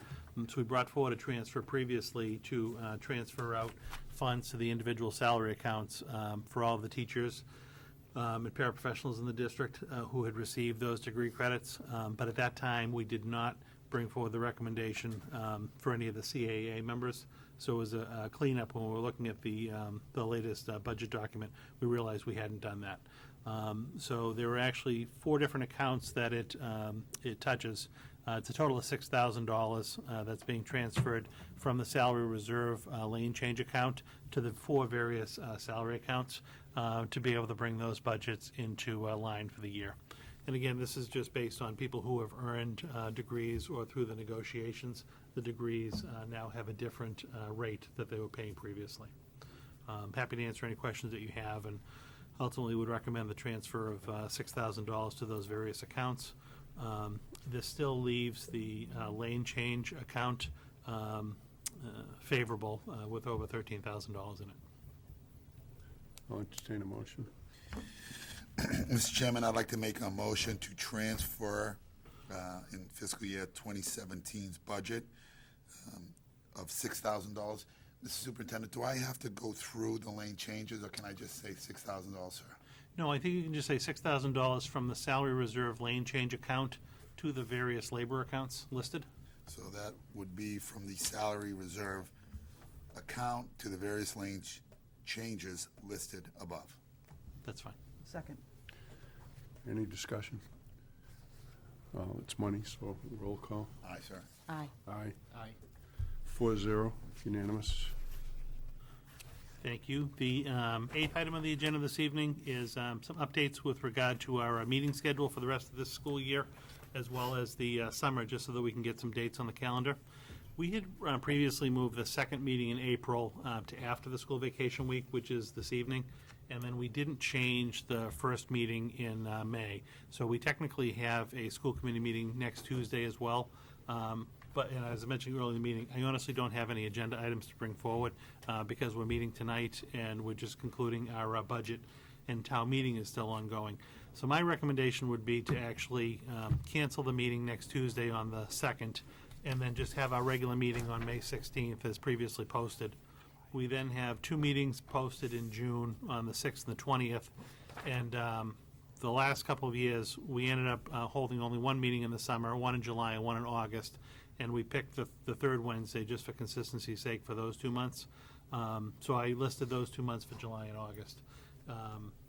So we brought forward a transfer previously to transfer out funds to the individual salary accounts for all of the teachers and paraprofessionals in the district who had received those degree credits. But at that time, we did not bring forward the recommendation for any of the CAA members. So as a cleanup, when we were looking at the latest budget document, we realized we hadn't done that. So there are actually 4 different accounts that it touches. It's a total of $6,000 that's being transferred from the salary reserve lane change account to the 4 various salary accounts to be able to bring those budgets into line for the year. And again, this is just based on people who have earned degrees or through the negotiations. The degrees now have a different rate that they were paying previously. Happy to answer any questions that you have, and ultimately would recommend the transfer of $6,000 to those various accounts. This still leaves the lane change account favorable with over $13,000 in it. I'll entertain a motion. Mr. Chairman, I'd like to make a motion to transfer in fiscal year 2017's budget of $6,000. Mr. Superintendent, do I have to go through the lane changes, or can I just say $6,000, sir? No, I think you can just say $6,000 from the salary reserve lane change account to the various labor accounts listed. So that would be from the salary reserve account to the various lane changes listed above. That's fine. Second. Any discussion? It's money, so roll call. Aye, sir. Aye. Aye. Aye. 4-0, unanimous. Thank you. The 8th item on the agenda this evening is some updates with regard to our meeting schedule for the rest of this school year, as well as the summer, just so that we can get some dates on the calendar. We had previously moved the second meeting in April to after the school vacation week, which is this evening, and then we didn't change the first meeting in May. So we technically have a school committee meeting next Tuesday as well. But as I mentioned earlier in the meeting, I honestly don't have any agenda items to bring forward because we're meeting tonight and we're just concluding our budget, and town meeting is still ongoing. So my recommendation would be to actually cancel the meeting next Tuesday on the 2nd, and then just have our regular meeting on May 16th as previously posted. We then have 2 meetings posted in June on the 6th and the 20th, and the last couple of years, we ended up holding only 1 meeting in the summer, 1 in July and 1 in August, and we picked the third Wednesday just for consistency's sake for those 2 months. So I listed those 2 months for July and August.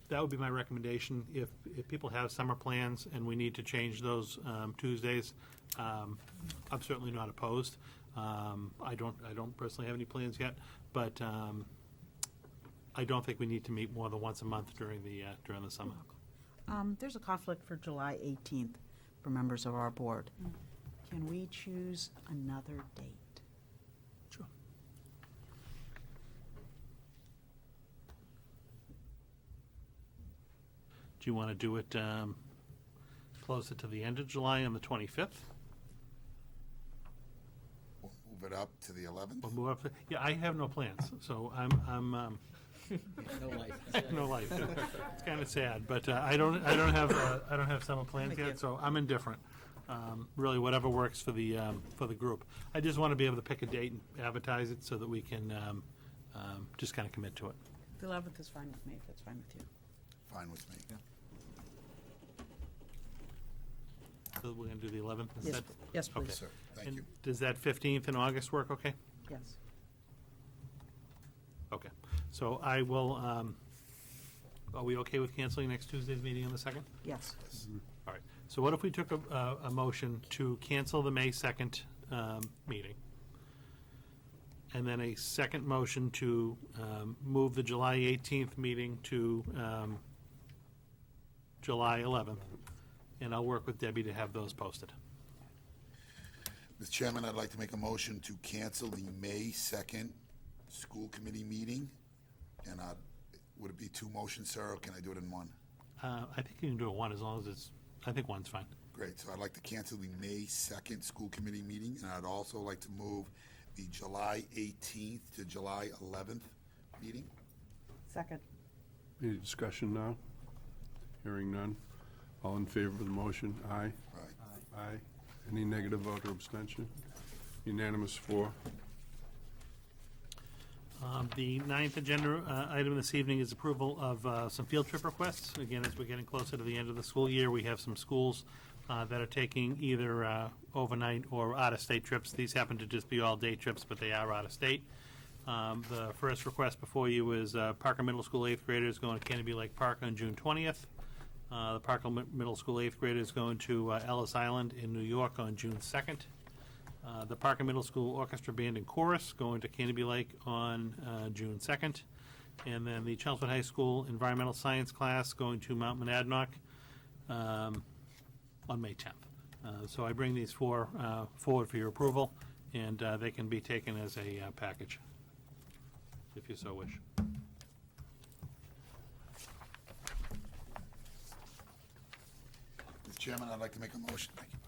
That would be my recommendation. If people have summer plans and we need to change those Tuesdays, I'm certainly not opposed. I don't personally have any plans yet, but I don't think we need to meet more than once a month during the summer. There's a conflict for July 18th for members of our board. Can we choose another date? Sure. Do you want to do it closer to the end of July on the 25th? We'll move it up to the 11th. We'll move up. Yeah, I have no plans, so I'm No life. no life. It's kind of sad, but I don't have summer plans yet, so I'm indifferent. Really, whatever works for the group. I just want to be able to pick a date and advertise it so that we can just kind of commit to it. The 11th is fine with me, if it's fine with you. Fine with me. So we're going to do the 11th Yes, instead? yes, Okay. please. Sir, thank And you. does that 15th in August work okay? Yes. Okay. So I will, are we okay with canceling next Tuesday's meeting on the 2nd? Yes. All right. So what if we took a motion to cancel the May 2nd meeting? And then a second motion to move the July 18th meeting to July 11th. And I'll work with Debbie to have those posted. Mr. Chairman, I'd like to make a motion to cancel the May 2nd school committee meeting. And would it be 2 motions, sir, or can I do it in one? I think you can do it one as long as it's, I think one's fine. Great, so I'd like to cancel the May 2nd school committee meeting, and I'd also like to move the July 18th to July 11th meeting. Second. Any discussion now? Hearing none. All in favor of the motion? Aye. Right. Aye. Any negative vote or abstention? Unanimous 4. The 9th agenda item this evening is approval of some field trip requests. Again, as we're getting closer to the end of the school year, we have some schools that are taking either overnight or out-of-state trips. These happen to just be all day trips, but they are out-of-state. The first request before you is Parker Middle School 8th graders going to Canopy Lake Park on June 20th. The Parker Middle School 8th graders going to Ellis Island in New York on June 2nd. The Parker Middle School Orchestra Band and Chorus going to Canopy Lake on June 2nd. And then the Chelmsford High School Environmental Science class going to Mount Monadnock on May 10th. So I bring these four forward for your approval, and they can be taken as a package, if you so wish. Mr. Chairman, I'd like to make a motion. Thank you,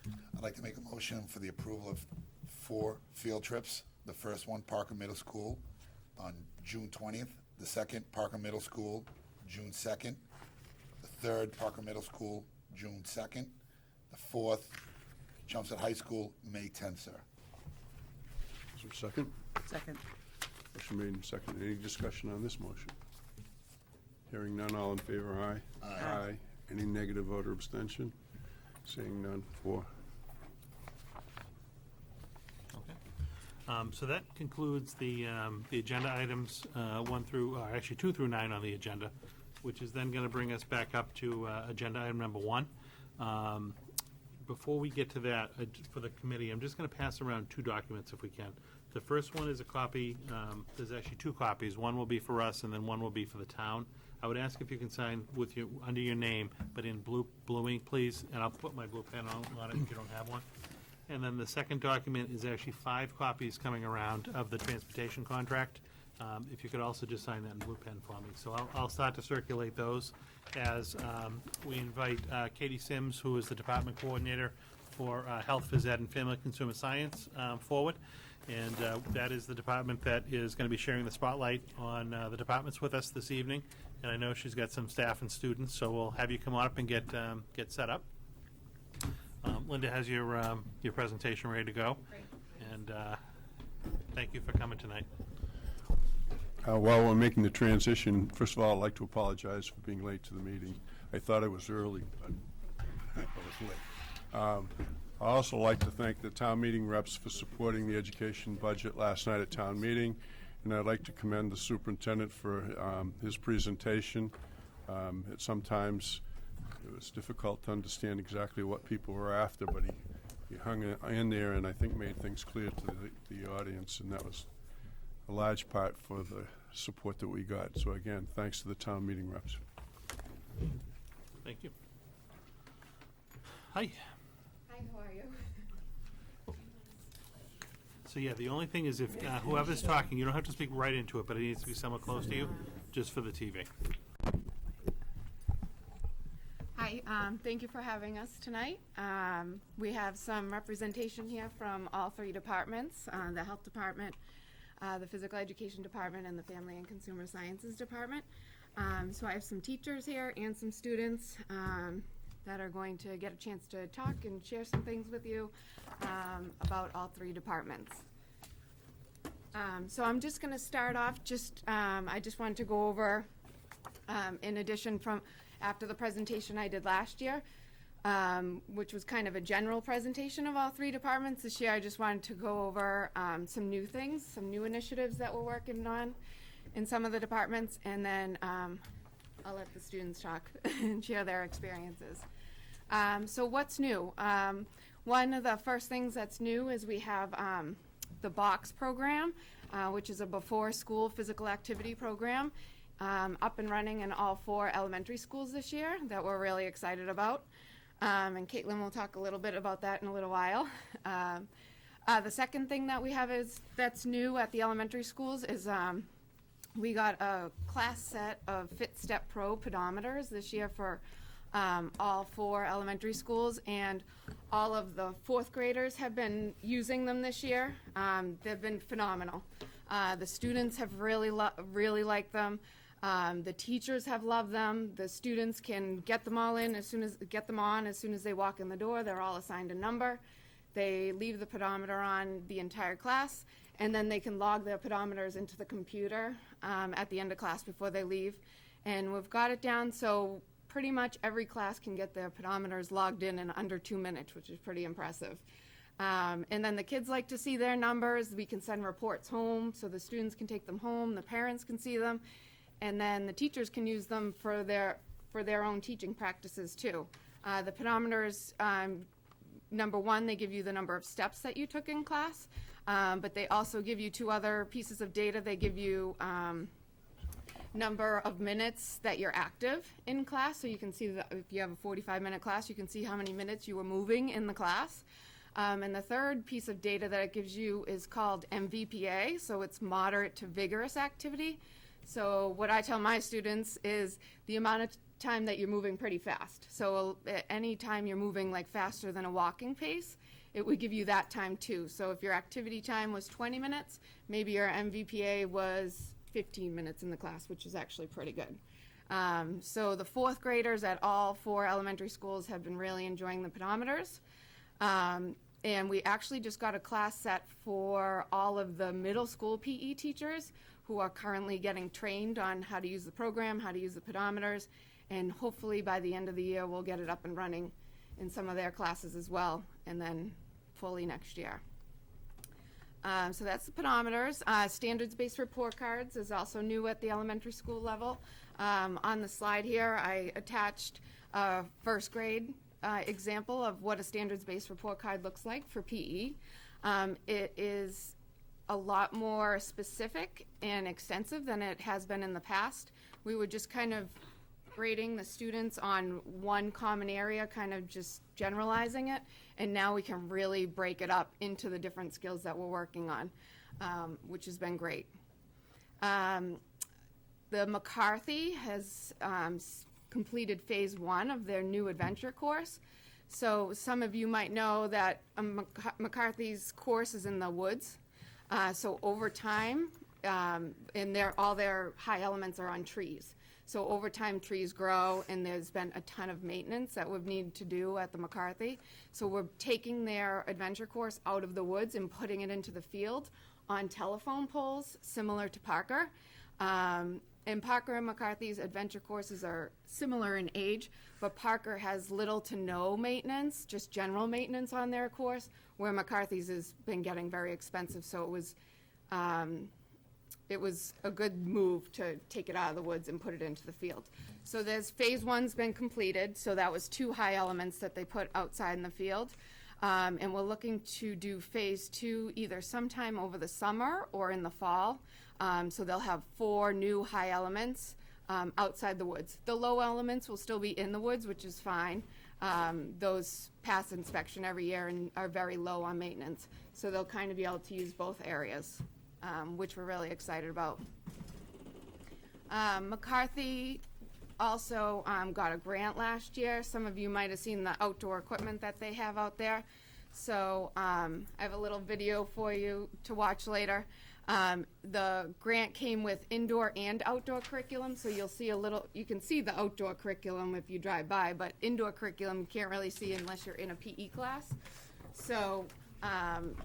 Barbara. I'd like to make a motion for the approval of 4 field trips. The first one, Parker Middle School, on June 20th. The second, Parker Middle School, June 2nd. The third, Parker Middle School, June 2nd. The fourth, Chelmsford High School, May 10th, sir. Is there a second? Second. Motion made and seconded. Any discussion on this motion? Hearing none, all in favor, aye. Aye. Any negative vote or abstention? Seeing none, 4. Okay. So that concludes the agenda items 2 through 9 on the agenda, which is then going to bring us back up to agenda item number 1. Before we get to that, for the committee, I'm just going to pass around 2 documents if we can. The first one is a copy. There's actually 2 copies. One will be for us, and then one will be for the town. I would ask if you can sign with under your name, but in blue ink, please, and I'll put my blue pen on it if you don't have one. And then the second document is actually 5 copies coming around of the transportation contract. If you could also just sign that in blue pen for me. So I'll start to circulate those as we invite Katie Sims, who is the department coordinator for Health, Phys Ed, and Family Consumer Science, forward. And that is the department that is going to be sharing the spotlight on the departments with us this evening. And I know she's got some staff and students, so we'll have you come on up and get set up. Linda has your presentation ready to go. Great. And thank you for coming tonight. While we're making the transition, first of all, I'd like to apologize for being late to the meeting. I thought I was early, but I was late. I'd also like to thank the town meeting reps for supporting the education budget last night at town meeting, and I'd like to commend the superintendent for his presentation. Sometimes it was difficult to understand exactly what people were after, but he hung in there and I think made things clear to the audience, and that was a large part for the support that we got. So again, thanks to the town meeting reps. Thank you. Hi. Hi, how are you? So yeah, the only thing is if whoever's talking, you don't have to speak right into it, but it needs to be somewhat close to you, just for the TV. Hi, thank you for having us tonight. We have some representation here from all 3 departments, the health department, the physical education department, and the family and consumer sciences department. So I have some teachers here and some students that are going to get a chance to talk and share some things with you about all 3 departments. So I'm just going to start off, I just wanted to go over, in addition from after the presentation I did last year, which was kind of a general presentation of all 3 departments. This year I just wanted to go over some new things, some new initiatives that we're working on in some of the departments, and then I'll let the students talk and share their experiences. So what's new? One of the first things that's new is we have the BOX program, which is a before-school physical activity program, up and running in all 4 elementary schools this year that we're really excited about. And Caitlin will talk a little bit about that in a little while. The second thing that we have that's new at the elementary schools is we got a class set of Fit Step Pro pedometers this year for all 4 elementary schools, and all of the 4th graders have been using them this year. They've been phenomenal. The students have really liked them. The teachers have loved them. The students can get them on as soon as they walk in the door. They're all assigned a number. They leave the pedometer on the entire class, and then they can log their pedometers into the computer at the end of class before they leave. And we've got it down so pretty much every class can get their pedometers logged in under 2 minutes, which is pretty impressive. And then the kids like to see their numbers. We can send reports home so the students can take them home, the parents can see them, and then the teachers can use them for their own teaching practices too. The pedometers, number one, they give you the number of steps that you took in class, but they also give you two other pieces of data. They give you number of minutes that you're active in class, so you can see that if you have a 45-minute class, you can see how many minutes you were moving in the class. And the third piece of data that it gives you is called MVPA, so it's moderate to vigorous activity. So what I tell my students is the amount of time that you're moving pretty fast. So any time you're moving like faster than a walking pace, it would give you that time too. So if your activity time was 20 minutes, maybe your MVPA was 15 minutes in the class, which is actually pretty good. So the fourth graders at all 4 elementary schools have been really enjoying the pedometers. And we actually just got a class set for all of the middle school PE teachers who are currently getting trained on how to use the program, how to use the pedometers, and hopefully by the end of the year we'll get it up and running in some of their classes as well, and then fully next year. So that's the pedometers. Standards-based report cards is also new at the elementary school level. On the slide here, I attached a first grade example of what a standards-based report card looks like for PE. It is a lot more specific and extensive than it has been in the past. We were just kind of grading the students on one common area, kind of just generalizing it, and now we can really break it up into the different skills that we're working on, which has been great. The McCarthy has completed phase 1 of their new adventure course. So some of you might know that McCarthy's course is in the woods. So over time, and all their high elements are on trees. So over time, trees grow, and there's been a ton of maintenance that we need to do at the McCarthy. So we're taking their adventure course out of the woods and putting it into the field on telephone poles, similar to Parker. And Parker and McCarthy's adventure courses are similar in age, but Parker has little to no maintenance, just general maintenance on their course, where McCarthy's has been getting very expensive. So it was a good move to take it out of the woods and put it into the field. So there's phase 1's been completed, so that was 2 high elements that they put outside in the field. And we're looking to do phase 2 either sometime over the summer or in the fall. So they'll have 4 new high elements outside the woods. The low elements will still be in the woods, which is fine. Those pass inspection every year and are very low on maintenance. So they'll kind of be able to use both areas, which we're really excited about. McCarthy also got a grant last year. Some of you might have seen the outdoor equipment that they have out there. So I have a little video for you to watch later. The grant came with indoor and outdoor curriculum, so you can see the outdoor curriculum if you drive by, but indoor curriculum you can't really see unless you're in a PE class. So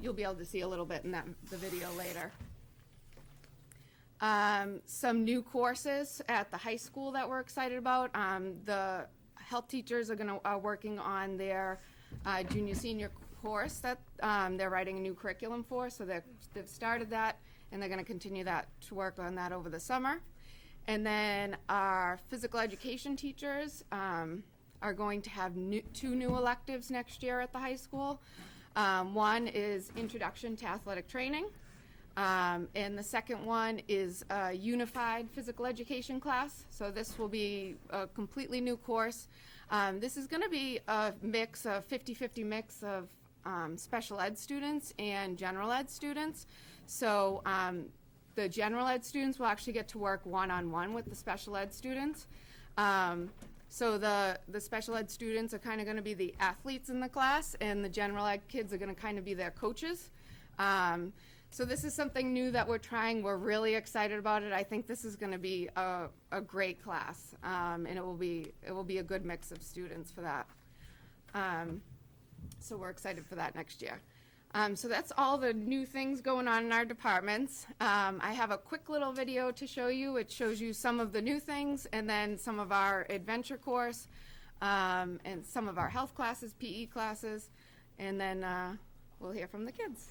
you'll be able to see a little bit in the video later. Some new courses at the high school that we're excited about. The health teachers are working on their junior-senior course that they're writing a new curriculum for, so they've started that, and they're going to continue to work on that over the summer. And then our physical education teachers are going to have 2 new electives next year at the high school. One is Introduction to Athletic Training, and the second one is a unified physical education class. So this will be a completely new course. This is going to be a 50-50 mix of special ed students and general ed students. So the general ed students will actually get to work one-on-one with the special ed students. So the special ed students are kind of going to be the athletes in the class, and the general ed kids are going to kind of be their coaches. So this is something new that we're trying. We're really excited about it. I think this is going to be a great class, and it will be a good mix of students for that. So we're excited for that next year. So that's all the new things going on in our departments. I have a quick little video to show you. It shows you some of the new things, and then some of our adventure course, and some of our health classes, PE classes, and then we'll hear from the kids.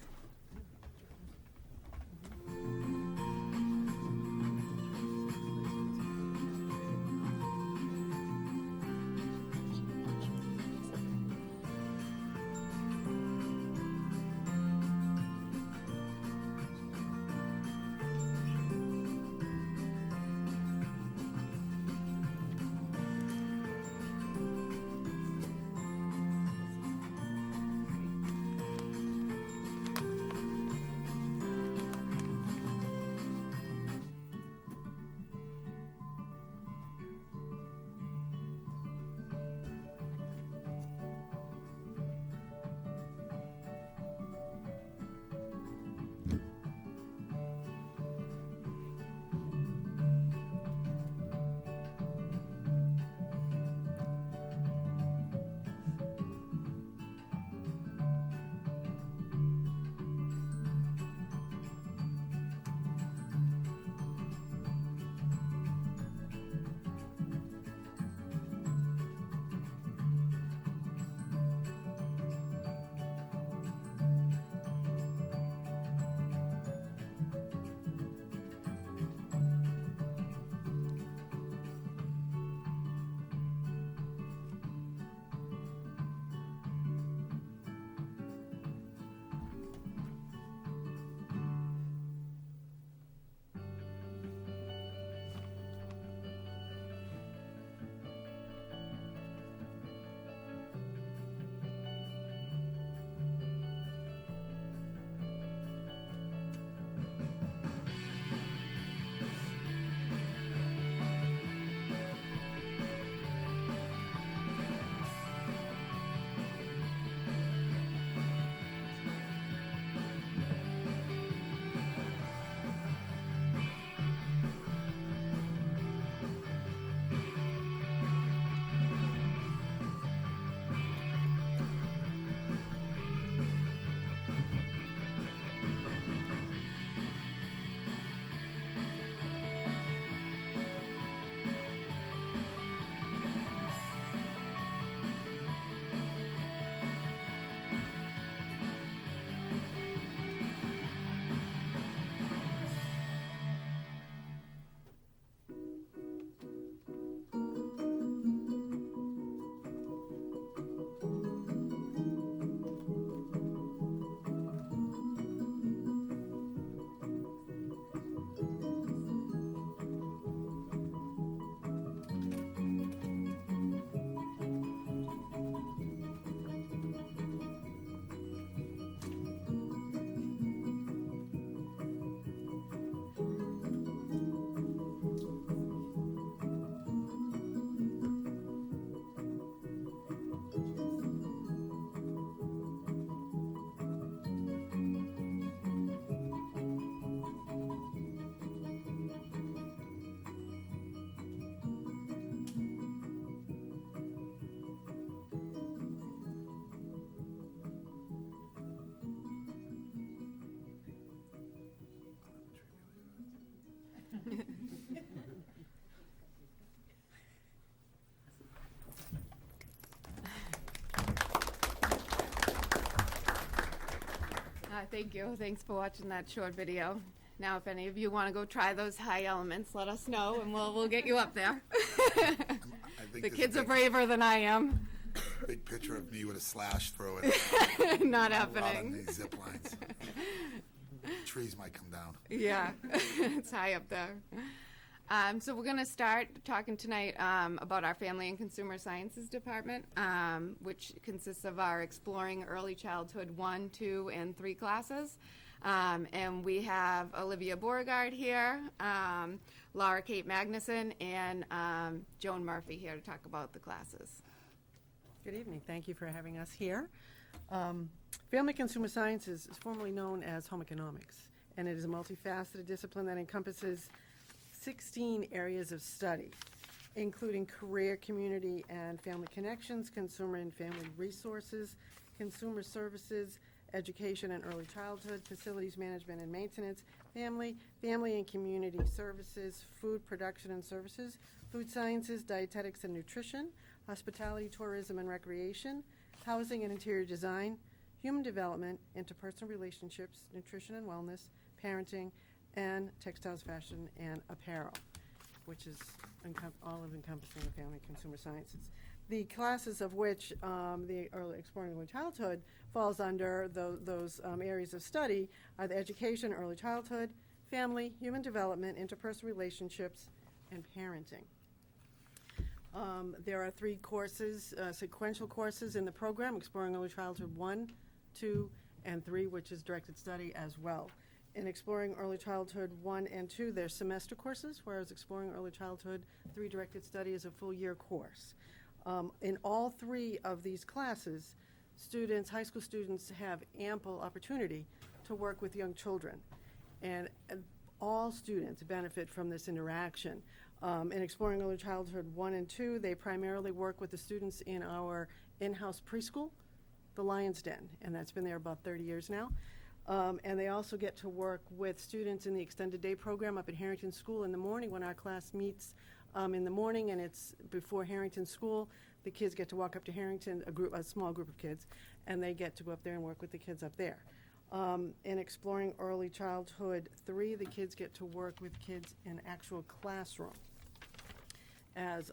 Thank you. Thanks for watching that short video. Now, if any of you want to go try those high elements, let us know, and we'll get you up there. I think The there's kids a are braver than I am. big picture of me with a slash through it. Not Not on happening. these zip lines. Trees might come down. Yeah, it's high up there. So we're going to start talking tonight about our Family and Consumer Sciences Department, which consists of our Exploring Early Childhood 1, 2, and 3 classes. And we have Olivia Beauregard here, Laura Kate Magnuson, and Joan Murphy here to talk about the classes. Good evening. Thank you for having us here. Family Consumer Sciences is formerly known as Home Economics, and it is a multifaceted discipline that encompasses 16 areas of study, including career, community, and family connections, consumer and family resources, consumer services, education and early childhood, facilities management and maintenance, family and community services, food production and services, food sciences, dietetics and nutrition, hospitality, tourism and recreation, housing and interior design, human development, interpersonal relationships, nutrition and wellness, parenting, and textiles, fashion, and apparel, which is all of encompassing the family and consumer sciences. The classes of which the exploring early childhood falls under those areas of study are the education, early childhood, family, human development, interpersonal relationships, and parenting. There are 3 courses, sequential courses in the program, Exploring Early Childhood 1, 2, and 3, which is directed study as well. In Exploring Early Childhood 1 and 2, they're semester courses, whereas Exploring Early Childhood 3 directed study is a full year course. In all 3 of these classes, high school students have ample opportunity to work with young children. And all students benefit from this interaction. In Exploring Early Childhood 1 and 2, they primarily work with the students in our in-house preschool, the Lion's Den, and that's been there about 30 years now. And they also get to work with students in the extended day program up at Harrington School in the morning when our class meets in the morning, and it's before Harrington School. The kids get to walk up to Harrington, a small group of kids, and they get to go up there and work with the kids up there. In Exploring Early Childhood 3, the kids get to work with kids in actual classroom as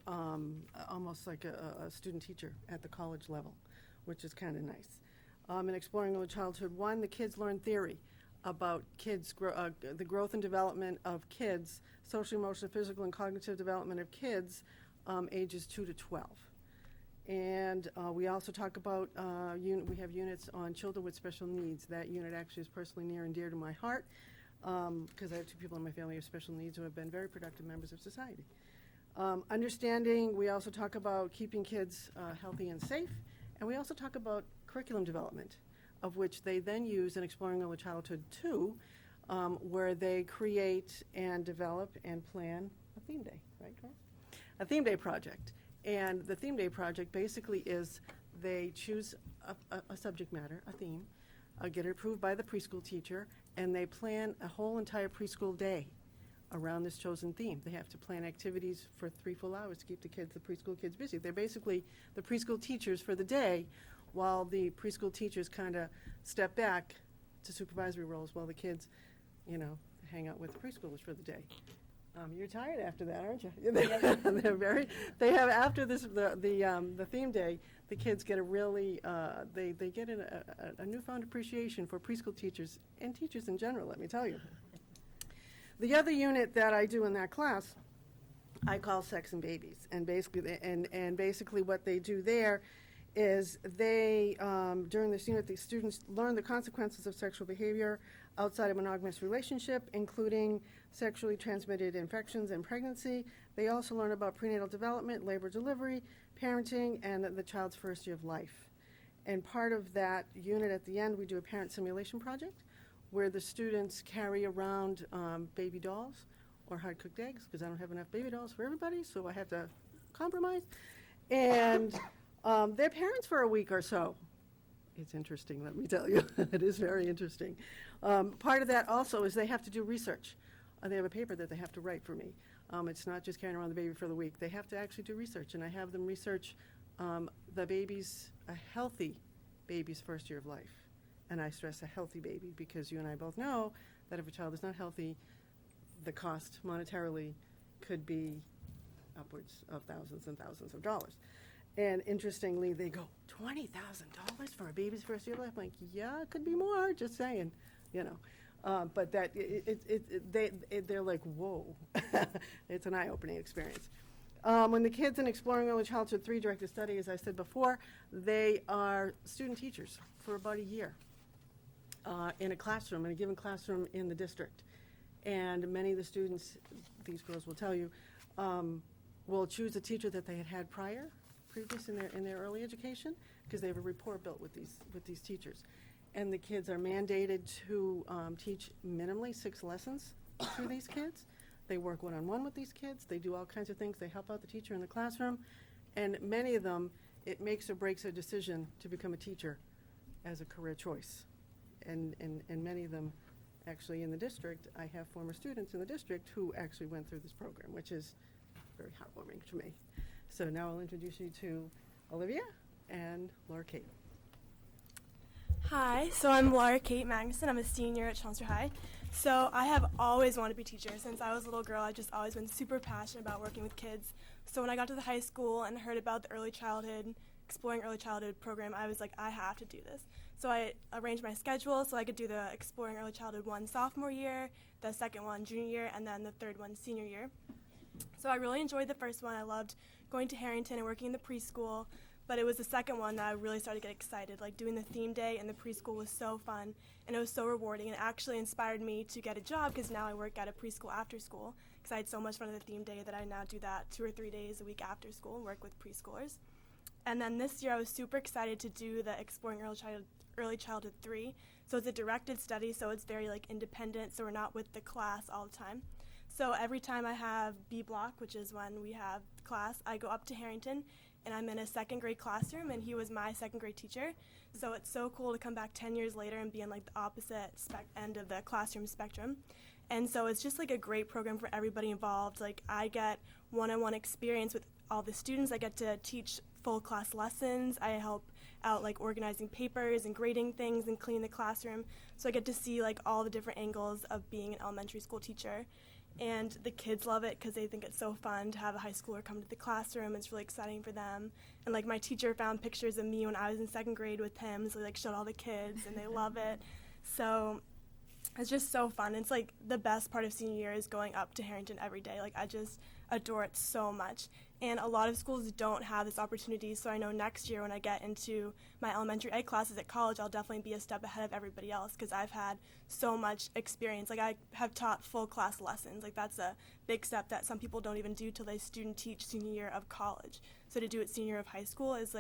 almost like a student teacher at the college level, which is kind of nice. In Exploring Early Childhood 1, the kids learn theory about kids, the growth and development of kids, social, emotional, physical, and cognitive development of kids ages 2 to 12. And we also talk about, we have units on children with special needs. That unit actually is personally near and dear to my heart because I have 2 people in my family with special needs who have been very productive members of society. Understanding, we also talk about keeping kids healthy and safe, and we also talk about curriculum development, of which they then use in Exploring Early Childhood 2, where they create and develop and plan a theme day, right, Carl? A theme day project. And the theme day project basically is they choose a subject matter, a theme, get it approved by the preschool teacher, and they plan a whole entire preschool day around this chosen theme. They have to plan activities for 3 full hours to keep the preschool kids busy. They're basically the preschool teachers for the day, while the preschool teachers kind of step back to supervisory roles while the kids, hang out with the preschoolers for the day. You're tired after that, aren't you? They have after this the theme day, the kids get a really they get a newfound appreciation for preschool teachers and teachers in general. Let me tell you. The other unit that I do in that class, I call Sex and Babies, and basically what they do there is they during this unit the students learn the consequences of sexual behavior outside a monogamous relationship, including sexually transmitted infections and pregnancy. They also learn about prenatal development, labor delivery, parenting, and the child's first year of life. And part of that unit at the end, we do a parent simulation project where the students carry around baby dolls or hard-cooked eggs, because I don't have enough baby dolls for everybody, so I have to compromise. And they're parents for a week or so. It's interesting, let me tell you. It is very interesting. Part of that also is they have to do research. They have a paper that they have to write for me. It's not just carrying around the baby for the week. They have to actually do research, and I have them research a healthy baby's first year of life. And I stress a healthy baby because you and I both know that if a child is not healthy, the cost monetarily could be upwards of thousands and thousands of dollars. And interestingly, they go, $20,000 for a baby's first year of life? I'm like, yeah, it could be more, just saying, But that they're like, whoa. It's an eye-opening experience. When the kids in Exploring Early Childhood 3 directed study, as I said before, they are student teachers for about a year in a given classroom in the district. And many of the students, these girls will tell you, will choose a teacher that they had previous in their early education, because they have a rapport built with these teachers. And the kids are mandated to teach minimally 6 lessons to these kids. They work one-on-one with these kids. They do all kinds of things. They help out the teacher in the classroom. And many of them, it makes or breaks a decision to become a teacher as a career choice. And many of them, actually in the district, I have former students in the district who actually went through this program, which is very heartwarming to me. So now I'll introduce you to Olivia and Laura Kate. Hi, so I'm Laura Kate Magnuson. I'm a senior at Chelmsford High. So I have always wanted to be a teacher. Since I was a little girl, I've just always been super passionate about working with kids. So when I got to the high school and heard about the Exploring Early Childhood program, I was like, I have to do this. So I arranged my schedule so I could do the Exploring Early Childhood one sophomore year, the second one junior year, and then the third one senior year. So I really enjoyed the first one. I loved going to Harrington and working in the preschool. But it was the second one that I really started to get excited. Like doing the theme day in the preschool was so fun, and it was so rewarding, and it actually inspired me to get a job because now I work at a preschool after school because I had so much fun at the theme day that I now do that 2 or 3 days a week after school and work with preschoolers. And then this year I was super excited to do the Exploring Early Childhood 3. So it's a directed study, so it's very independent, so we're not with the class all the time. So every time I have B block, which is when we have class, I go up to Harrington and I'm in a second grade classroom, and he was my second grade teacher. So it's so cool to come back 10 years later and be on the opposite end of the classroom spectrum. And so it's just a great program for everybody involved. I get one-on-one experience with all the students. I get to teach full class lessons. I help out organizing papers and grading things and cleaning the classroom. So I get to see all the different angles of being an elementary school teacher. And the kids love it because they think it's so fun to have a high schooler come to the classroom. It's really exciting for them. And my teacher found pictures of me when I was in second grade with him, so showed all the kids, and they love it. So it's just so fun. It's the best part of senior year is going up to Harrington every day. I just adore it so much. And a lot of schools don't have this opportunity, so I know next year when I get into my elementary ed classes at college, I'll definitely be a step ahead of everybody else because I've had so much experience. I have taught full class lessons. That's a big step that some people don't even do till they student teach senior year of college. So to do it senior year of high school is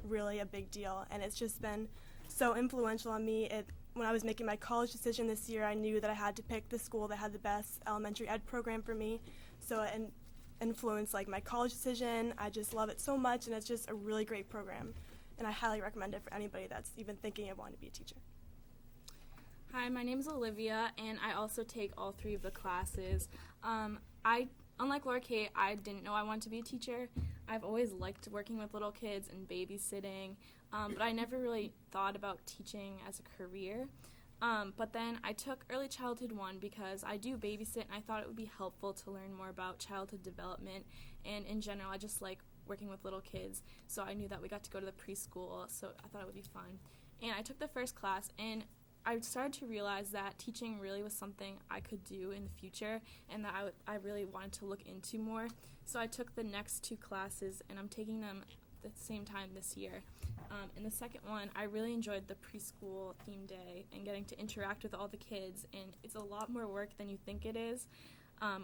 really a big deal, and it's just been so influential on me. When I was making my college decision this year, I knew that I had to pick the school that had the best elementary ed program for me. So it influenced my college decision. I just love it so much, and it's just a really great program, and I highly recommend it for anybody that's even thinking of wanting to be a teacher. Hi, my name is Olivia, and I also take all 3 of the classes. Unlike Laura Kate, I didn't know I wanted to be a teacher. I've always liked working with little kids and babysitting, but I never really thought about teaching as a career. But then I took Early Childhood 1 because I do babysit, and I thought it would be helpful to learn more about childhood development. And in general, I just like working with little kids, so I knew that we got to go to the preschool, so I thought it would be fun. And I took the first class, and I started to realize that teaching really was something I could do in the future, and that I really wanted to look into more. So I took the next 2 classes, and I'm taking them at the same time this year. In the second one, I really enjoyed the preschool theme day and getting to interact with all the kids, and it's a lot more work than you think it is,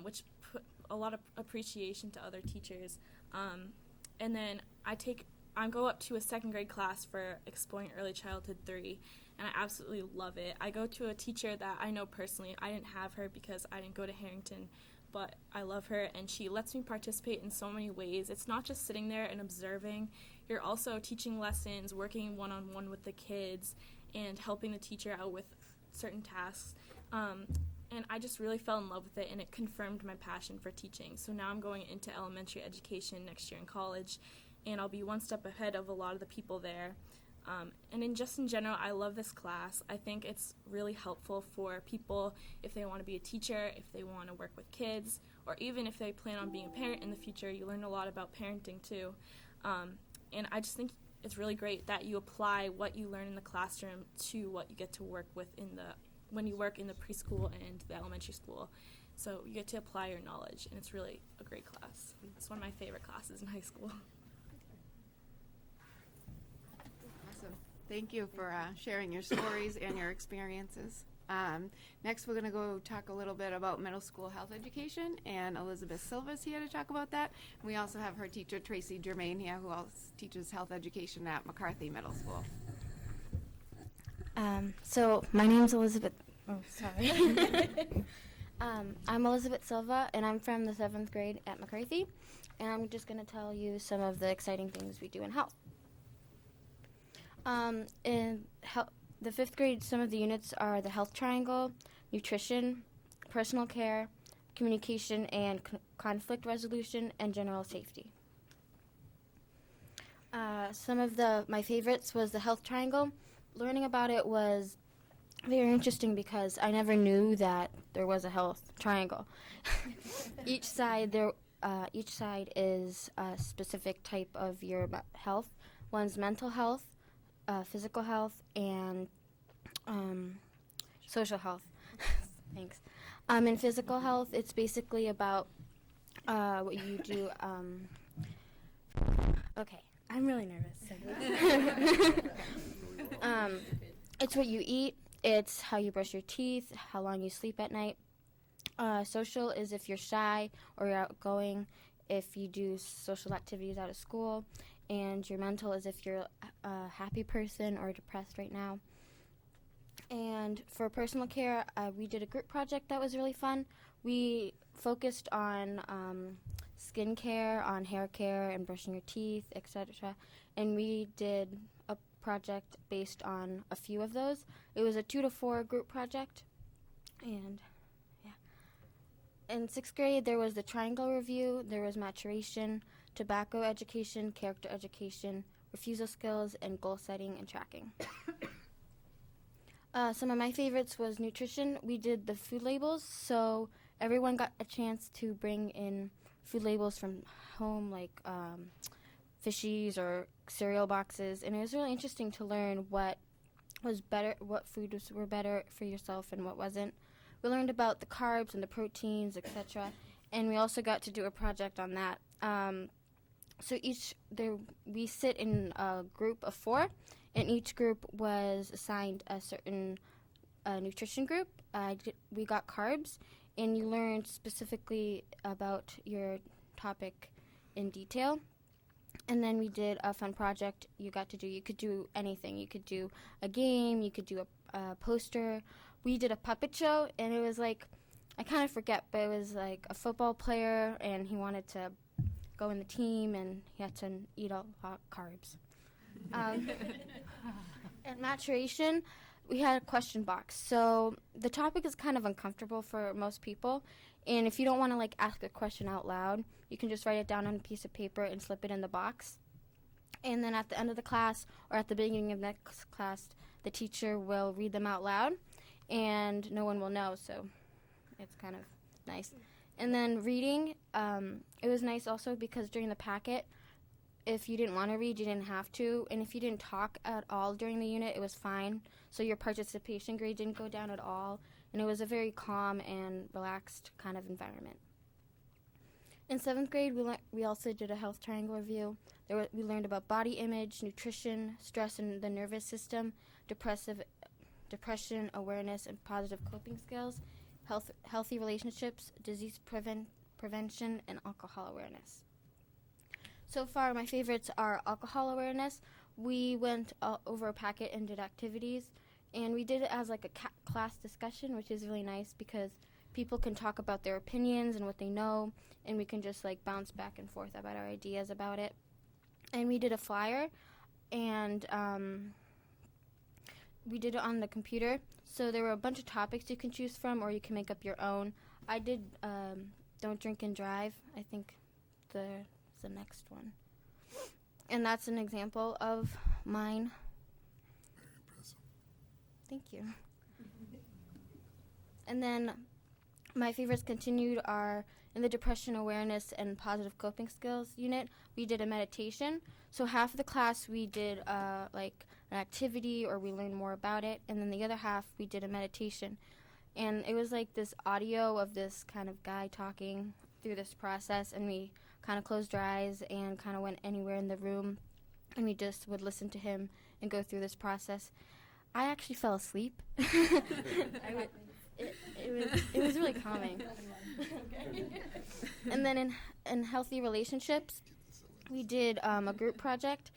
which put a lot of appreciation to other teachers. And then I go up to a second grade class for Exploring Early Childhood 3, and I absolutely love it. I go to a teacher that I know personally. I didn't have her because I didn't go to Harrington, but I love her, and she lets me participate in so many ways. It's not just sitting there and observing. You're also teaching lessons, working one-on-one with the kids, and helping the teacher out with certain tasks. And I just really fell in love with it, and it confirmed my passion for teaching. So now I'm going into elementary education next year in college, and I'll be one step ahead of a lot of the people there. And in general, I love this class. I think it's really helpful for people if they want to be a teacher, if they want to work with kids, or even if they plan on being a parent in the future. You learn a lot about parenting too. And I just think it's really great that you apply what you learn in the classroom to what you get to work with when you work in the preschool and the elementary school. So you get to apply your knowledge, and it's really a great class. It's one of my favorite classes in high school. Awesome. Thank you for sharing your stories and your experiences. Next, we're going to go talk a little bit about middle school health education, and Elizabeth Silva's here to talk about that. We also have her teacher, Tracy Germain, here, who also teaches health education at McCarthy Middle School. So my name's Elizabeth. Oh, sorry. I'm Elizabeth Silva, and I'm from the 7th grade at McCarthy, and I'm just going to tell you some of the exciting things we do in health. In the 5th grade, some of the units are the health triangle, nutrition, personal care, communication and conflict resolution, and general safety. Some of my favorites was the health triangle. learning about it was very interesting because I never knew that there was a health triangle. Each side is a specific type of your health. One's mental health, physical health, and social health. Thanks. In physical health, it's basically about what you do. Okay, I'm really nervous. It's what you eat. It's how you brush your teeth, how long you sleep at night. Social is if you're shy or you're outgoing, if you do social activities out of school. And your mental is if you're a happy person or depressed right now. And for personal care, we did a group project that was really fun. We focused on skin care, on hair care, and brushing your teeth, etc. And we did a project based on a few of those. It was a 2 to 4 group project. And yeah. In 6th grade, there was the triangle review, there was maturation, tobacco education, character education, refusal skills, and goal setting and tracking. Some of my favorites was nutrition. We did the food labels, so everyone got a chance to bring in food labels from home, like fishies or cereal boxes, and it was really interesting to learn what was better, what foods were better for yourself and what wasn't. We learned about the carbs and the proteins, etc., and we also got to do a project on that. So we sit in a group of 4, and each group was assigned a certain nutrition group. We got carbs, and you learned specifically about your topic in detail. And then we did a fun project you could do anything. You could do a game, you could do a poster. We did a puppet show, and it was like, I kind of forget, but it was like a football player, and he wanted to go in the team, and he had to eat a lot of carbs. At maturation, we had a question box. So the topic is kind of uncomfortable for most people, and if you don't want to like ask a question out loud, you can just write it down on a piece of paper and slip it in the box. And then at the end of the class or at the beginning of next class, the teacher will read them out loud, and no one will know, so it's kind of nice. And then reading, it was nice also because during the packet, if you didn't want to read, you didn't have to. And if you didn't talk at all during the unit, it was fine. So your participation grade didn't go down at all. And it was a very calm and relaxed kind of environment. In 7th grade, we also did a health triangle review. We learned about body image, nutrition, stress in the nervous system, depression, awareness, and positive coping skills, healthy relationships, disease prevention, and alcohol awareness. So far, my favorites are alcohol awareness. We went over a packet and did activities, and we did it as like a class discussion, which is really nice because people can talk about their opinions and what they know, and we can just like bounce back and forth about our ideas about it. And we did a flyer, and we did it on the computer. So there were a bunch of topics you can choose from, or you can make up your own. I did Don't Drink and Drive. I think the next one. And that's an example of mine. Very impressive. Thank you. And then my favorites continued are in the depression awareness and positive coping skills unit. We did a meditation. So half of the class we did like an activity or we learned more about it, and then the other half we did a meditation. And it was like this audio of this kind of guy talking through this process, and we kind of closed our eyes and kind of went anywhere in the room, and we just would listen to him and go through this process. I actually fell asleep. It was really calming. And then in healthy relationships, we did a group project.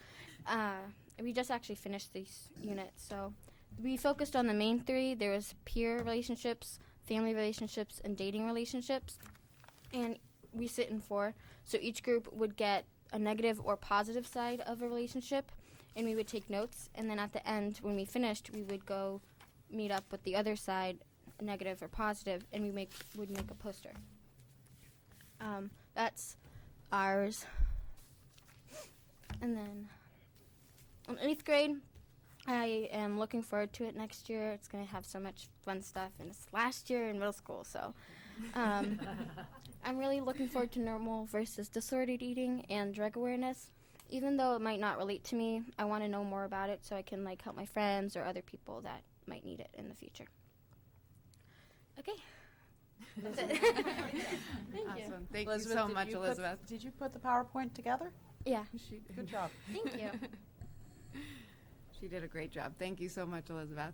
We just actually finished these units, so we focused on the main 3. There was peer relationships, family relationships, and dating relationships. And we sit in 4, so each group would get a negative or positive side of a relationship, and we would take notes. And then at the end, when we finished, we would go meet up with the other side, negative or positive, and we would make a poster. That's ours. And then in 8th grade, I am looking forward to it next year. It's going to have so much fun stuff, and it's last year in middle school, so I'm really looking forward to normal versus disordered eating and drug awareness. Even though it might not relate to me, I want to know more about it so I can like help my friends or other people that might need it in the future. Okay. Thank you. Awesome. Thank you Elizabeth, so did much, you Elizabeth. Did you put the PowerPoint together? Yeah. Good job. Thank you. She did a great job. Thank you so much, Elizabeth.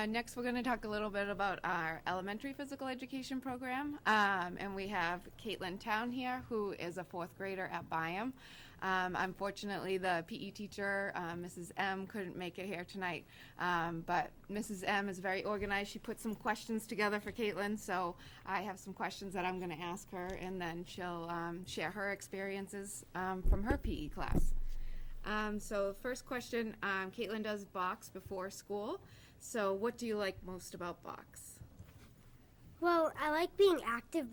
Next, we're going to talk a little bit about our elementary physical education program. And we have Caitlin Town here, who is a 4th grader at Byam. Unfortunately, the PE teacher, Mrs. M, couldn't make it here tonight. But Mrs. M is very organized. She put some questions together for Caitlin, so I have some questions that I'm going to ask her, and then she'll share her experiences from her PE class. So first question, Caitlin does box before school. So what do you like most about box? Well, I like being active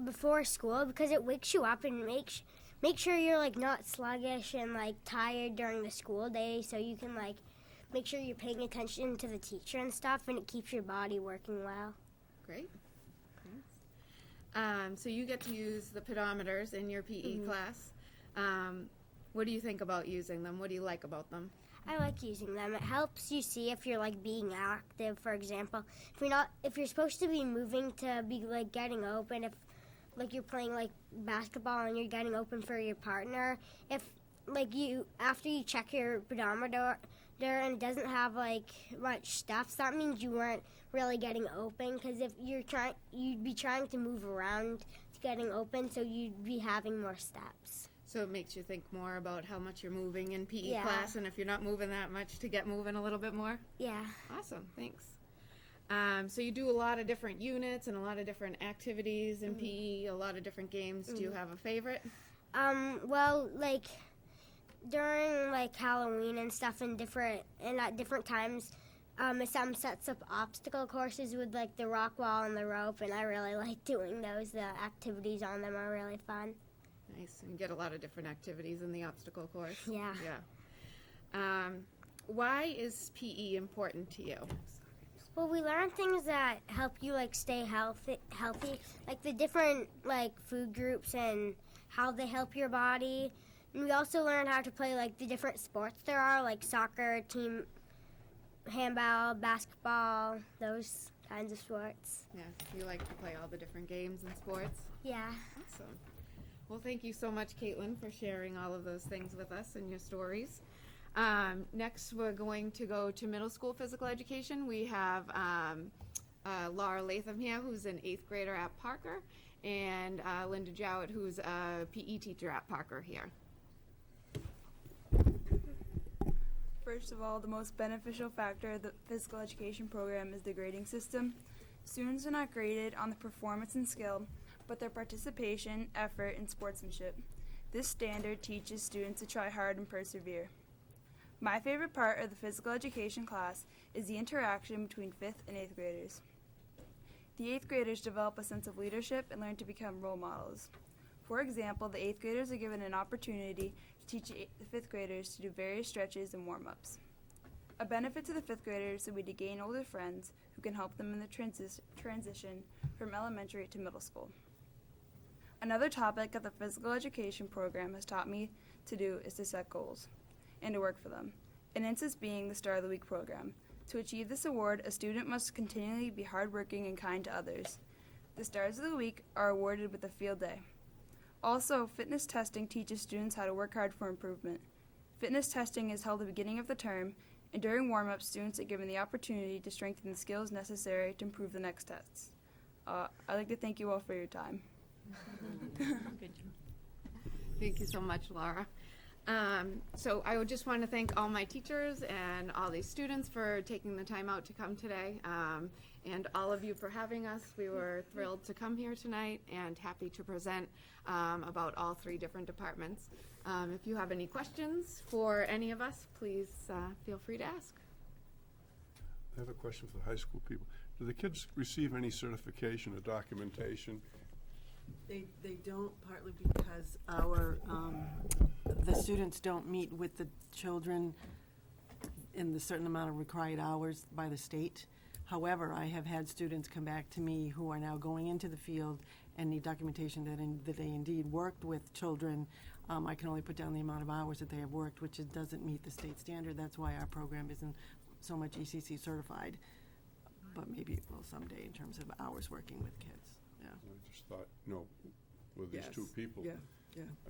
before school because it wakes you up and make sure you're like not sluggish and like tired during the school day, so you can like make sure you're paying attention to the teacher and stuff, and it keeps your body working well. Great. So you get to use the pedometers in your PE class. What do you think about using them? What do you like about them? I like using them. It helps you see if you're like being active. For example, if you're supposed to be moving to be like getting open, if like you're playing like basketball and you're getting open for your partner, if like after you check your pedometer and it doesn't have like much stuff, that means you weren't really getting open, because if you'd be trying to move around to getting open, so you'd be having more steps. So it makes you think more about how much you're moving in PE Yeah. class, and if you're not moving that much, to get moving a little bit more? Yeah. Awesome, thanks. So you do a lot of different units and a lot of different activities in PE, a lot of different games. Do you have a favorite? Well, like during like Halloween and stuff, and at different times, some sets up obstacle courses with like the rock wall and the rope, and I really like doing those. The activities on them are really fun. Nice. And you get a lot of different activities in the obstacle course. Yeah. Yeah. Why is PE important to you? Well, we learn things that help you like stay healthy, like the different like food groups and how they help your body. And we also learn how to play like the different sports there are, like soccer, team handball, basketball, those kinds of sports. Yeah, you like to play all the different games and sports? Yeah. Awesome. Well, thank you so much, Caitlin, for sharing all of those things with us and your stories. Next, we're going to go to middle school physical education. We have Laura Latham here, who's an 8th grader at Parker, and Linda Jowett, who's a PE teacher at Parker here. First of all, the most beneficial factor of the physical education program is the grading system. Students are not graded on the performance and skill, but their participation, effort, and sportsmanship. This standard teaches students to try hard and persevere. My favorite part of the physical education class is the interaction between 5th and 8th graders. The 8th graders develop a sense of leadership and learn to become role models. For example, the 8th graders are given an opportunity to teach the 5th graders to do various stretches and warm-ups. A benefit to the 5th graders would be to gain older friends who can help them in the transition from elementary to middle school. Another topic that the physical education program has taught me to do is to set goals and to work for them. An instance being the Star of the Week program. To achieve this award, a student must continually be hardworking and kind to others. The Stars of the Week are awarded with a field day. Also, fitness testing teaches students how to work hard for improvement. Fitness testing is held at the beginning of the term, and during warm-up, students are given the opportunity to strengthen the skills necessary to improve the next tests. I'd like to thank you all for your time. Thank you so much, Laura. So I would just want to thank all my teachers and all these students for taking the time out to come today, and all of you for having us. We were thrilled to come here tonight and happy to present about all 3 different departments. If you have any questions for any of us, please feel free to ask. I have a question for the high school people. Do the kids receive any certification or documentation? They don't, partly because the students don't meet with the children in the certain amount of required hours by the state. However, I have had students come back to me who are now going into the field and need documentation that they indeed worked with children. I can only put down the amount of hours that they have worked, which doesn't meet the state standard. That's why our program isn't so much ECC certified. But maybe it will someday in terms of hours working with kids. Yeah. I just thought, with these two people,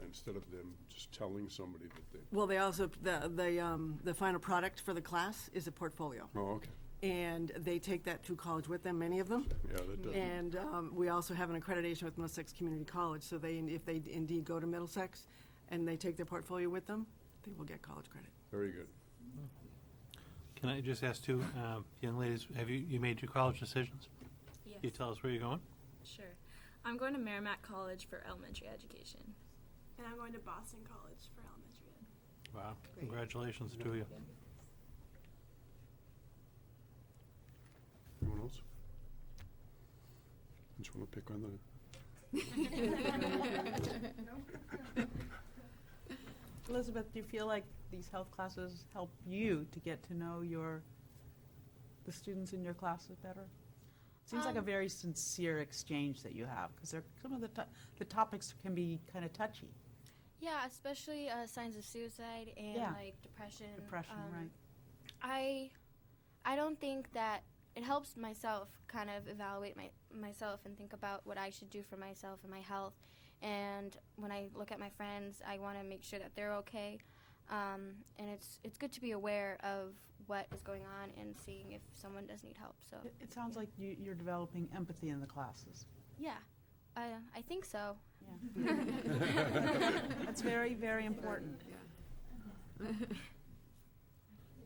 instead of them just telling somebody that they. Well, they also the final product for the class is a portfolio. Oh, okay. And they take that to college with them, many of them. Yeah, that does. And we also have an accreditation with Middlesex Community College, so if they indeed go to Middlesex and they take their portfolio with them, they will get college credit. Very good. Can I just ask two young ladies, have you made your college decisions? Yes. Can you tell us where you're going? Sure. I'm going to Merrimack College for elementary education. And I'm going to Boston College for elementary ed. Wow, congratulations to you. Anyone else? Just want to pick on the. Elizabeth, do you feel like these health classes help you to get to know the students in your classes better? Seems like a very sincere exchange that you have, because some of the topics can be kind of touchy. Yeah, especially signs of suicide and like depression. Depression, right. I don't think that it helps myself kind of evaluate myself and think about what I should do for myself and my health. And when I look at my friends, I want to make sure that they're okay. And it's good to be aware of what is going on and seeing if someone does need help. So it sounds like you're developing empathy in the classes. Yeah, I think so. Yeah. That's very, very important. As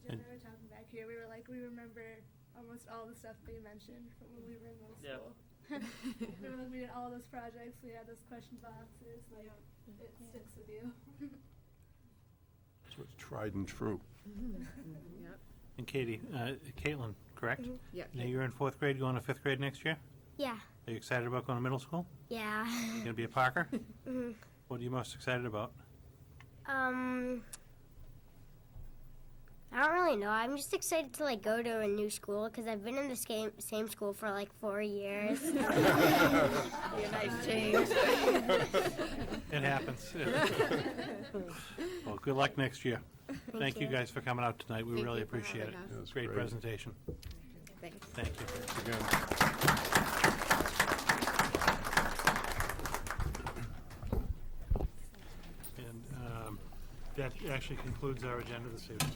we were talking back here, we remember almost all the stuff they mentioned from when we were in middle school. We did all those projects, we had those question boxes, it sticks with you. So it's tried and true. Yep. And Katie, Caitlin, correct? Mm-hmm. Yeah. Now you're in 4th grade, going to 5th grade next year? Yeah. Are you excited about going to middle school? Yeah. You going to be a Parker? Mhm. What are you most excited about? I don't really know. I'm just excited to go to a new school because I've been in the same school for 4 years. Be a nice change. It happens. Well, good luck next year. Thank you guys for coming out tonight. We really appreciate it. Yeah, it's Great great. presentation. Thanks. Thank you. Again. And that actually concludes our agenda this evening.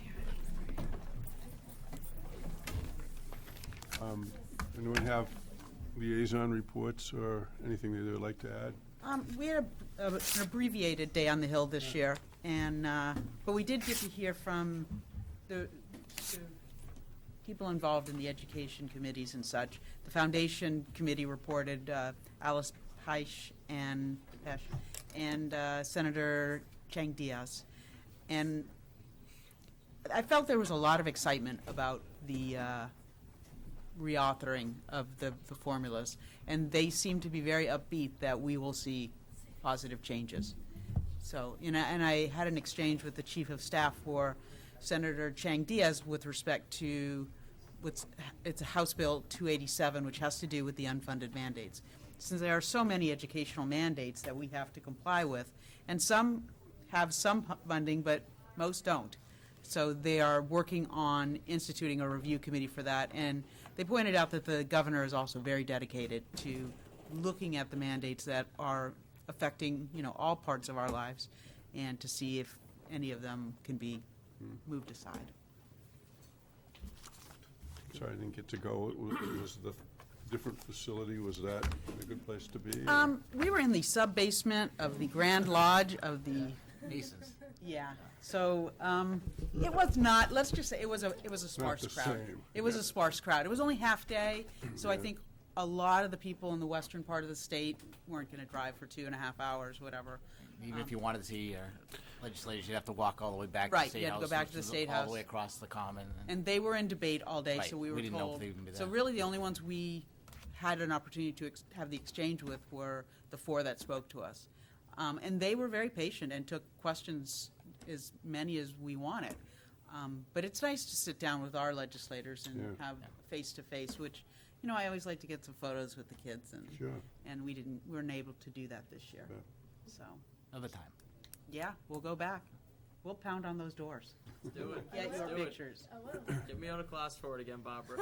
Anyone have liaison reports or anything that they would like to add? We had an abbreviated day on the Hill this year, and but we did get to hear from the people involved in the education committees and such. The foundation committee reported Alice Peisch and Senator Chang Diaz, and I felt there was a lot of excitement about the reauthoring of the formulas, and they seem to be very upbeat that we will see positive changes. So, and I had an exchange with the chief of staff for Senator Chang Diaz with respect to it's House Bill 287, which has to do with the unfunded mandates. Since there are so many educational mandates that we have to comply with, and some have some funding, but most don't. So they are working on instituting a review committee for that, and they pointed out that the governor is also very dedicated to looking at the mandates that are affecting, all parts of our lives, and to see if any of them can be moved aside. Sorry, I didn't get to go. Was the different facility, was that a good place to be? We were in the sub-basement of the Grand Lodge of the Masons. Yeah. So it was not. Let's just say it was a sparse the crowd. same. It was a sparse crowd. It was only half day, so I think a lot of the people in the western part of the state weren't going to drive for 2.5 hours, whatever. Even if you wanted to see legislators, you'd have to walk all the way back to Right, the State you had to House. go back to which the is State all House. the way across the Common. And they were in debate all day, Right. so we were We didn't know if told. they would be So there. really, the only ones we had an opportunity to have the exchange with were the 4 that spoke to us, and they were very patient and took questions as many as we wanted. But it's nice to sit down with our legislators and Yeah. have face-to-face, which, you know, I always like to get some photos with the kids, and Sure. and we weren't able to do that this year. Yeah. So, Another time. yeah, we'll go back. We'll pound on those doors. Let's do it. Get Let's your do it. pictures. Get me on a class for it again, Barbara.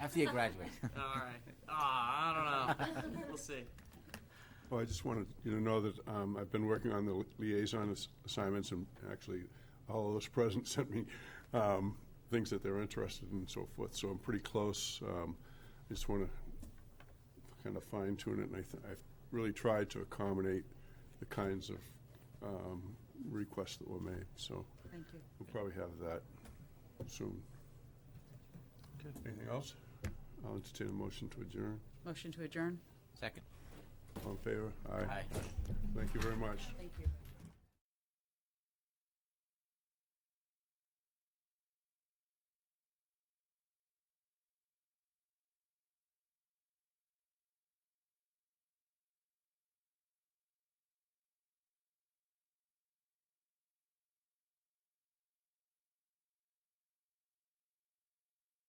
After you graduate. All right. I don't know. We'll see. Well, I just wanted you to know that I've been working on the liaison assignments, and actually all of those present sent me things that they're interested in and so forth, so I'm pretty close. I just want to kind of fine tune it, and I've really tried to accommodate the kinds of requests that were made, so Thank you. we'll probably have that soon. Okay. Anything else? I'll entertain a motion to adjourn. Motion to adjourn? Second. All in favor? Aye. Thank you very much. Thank you.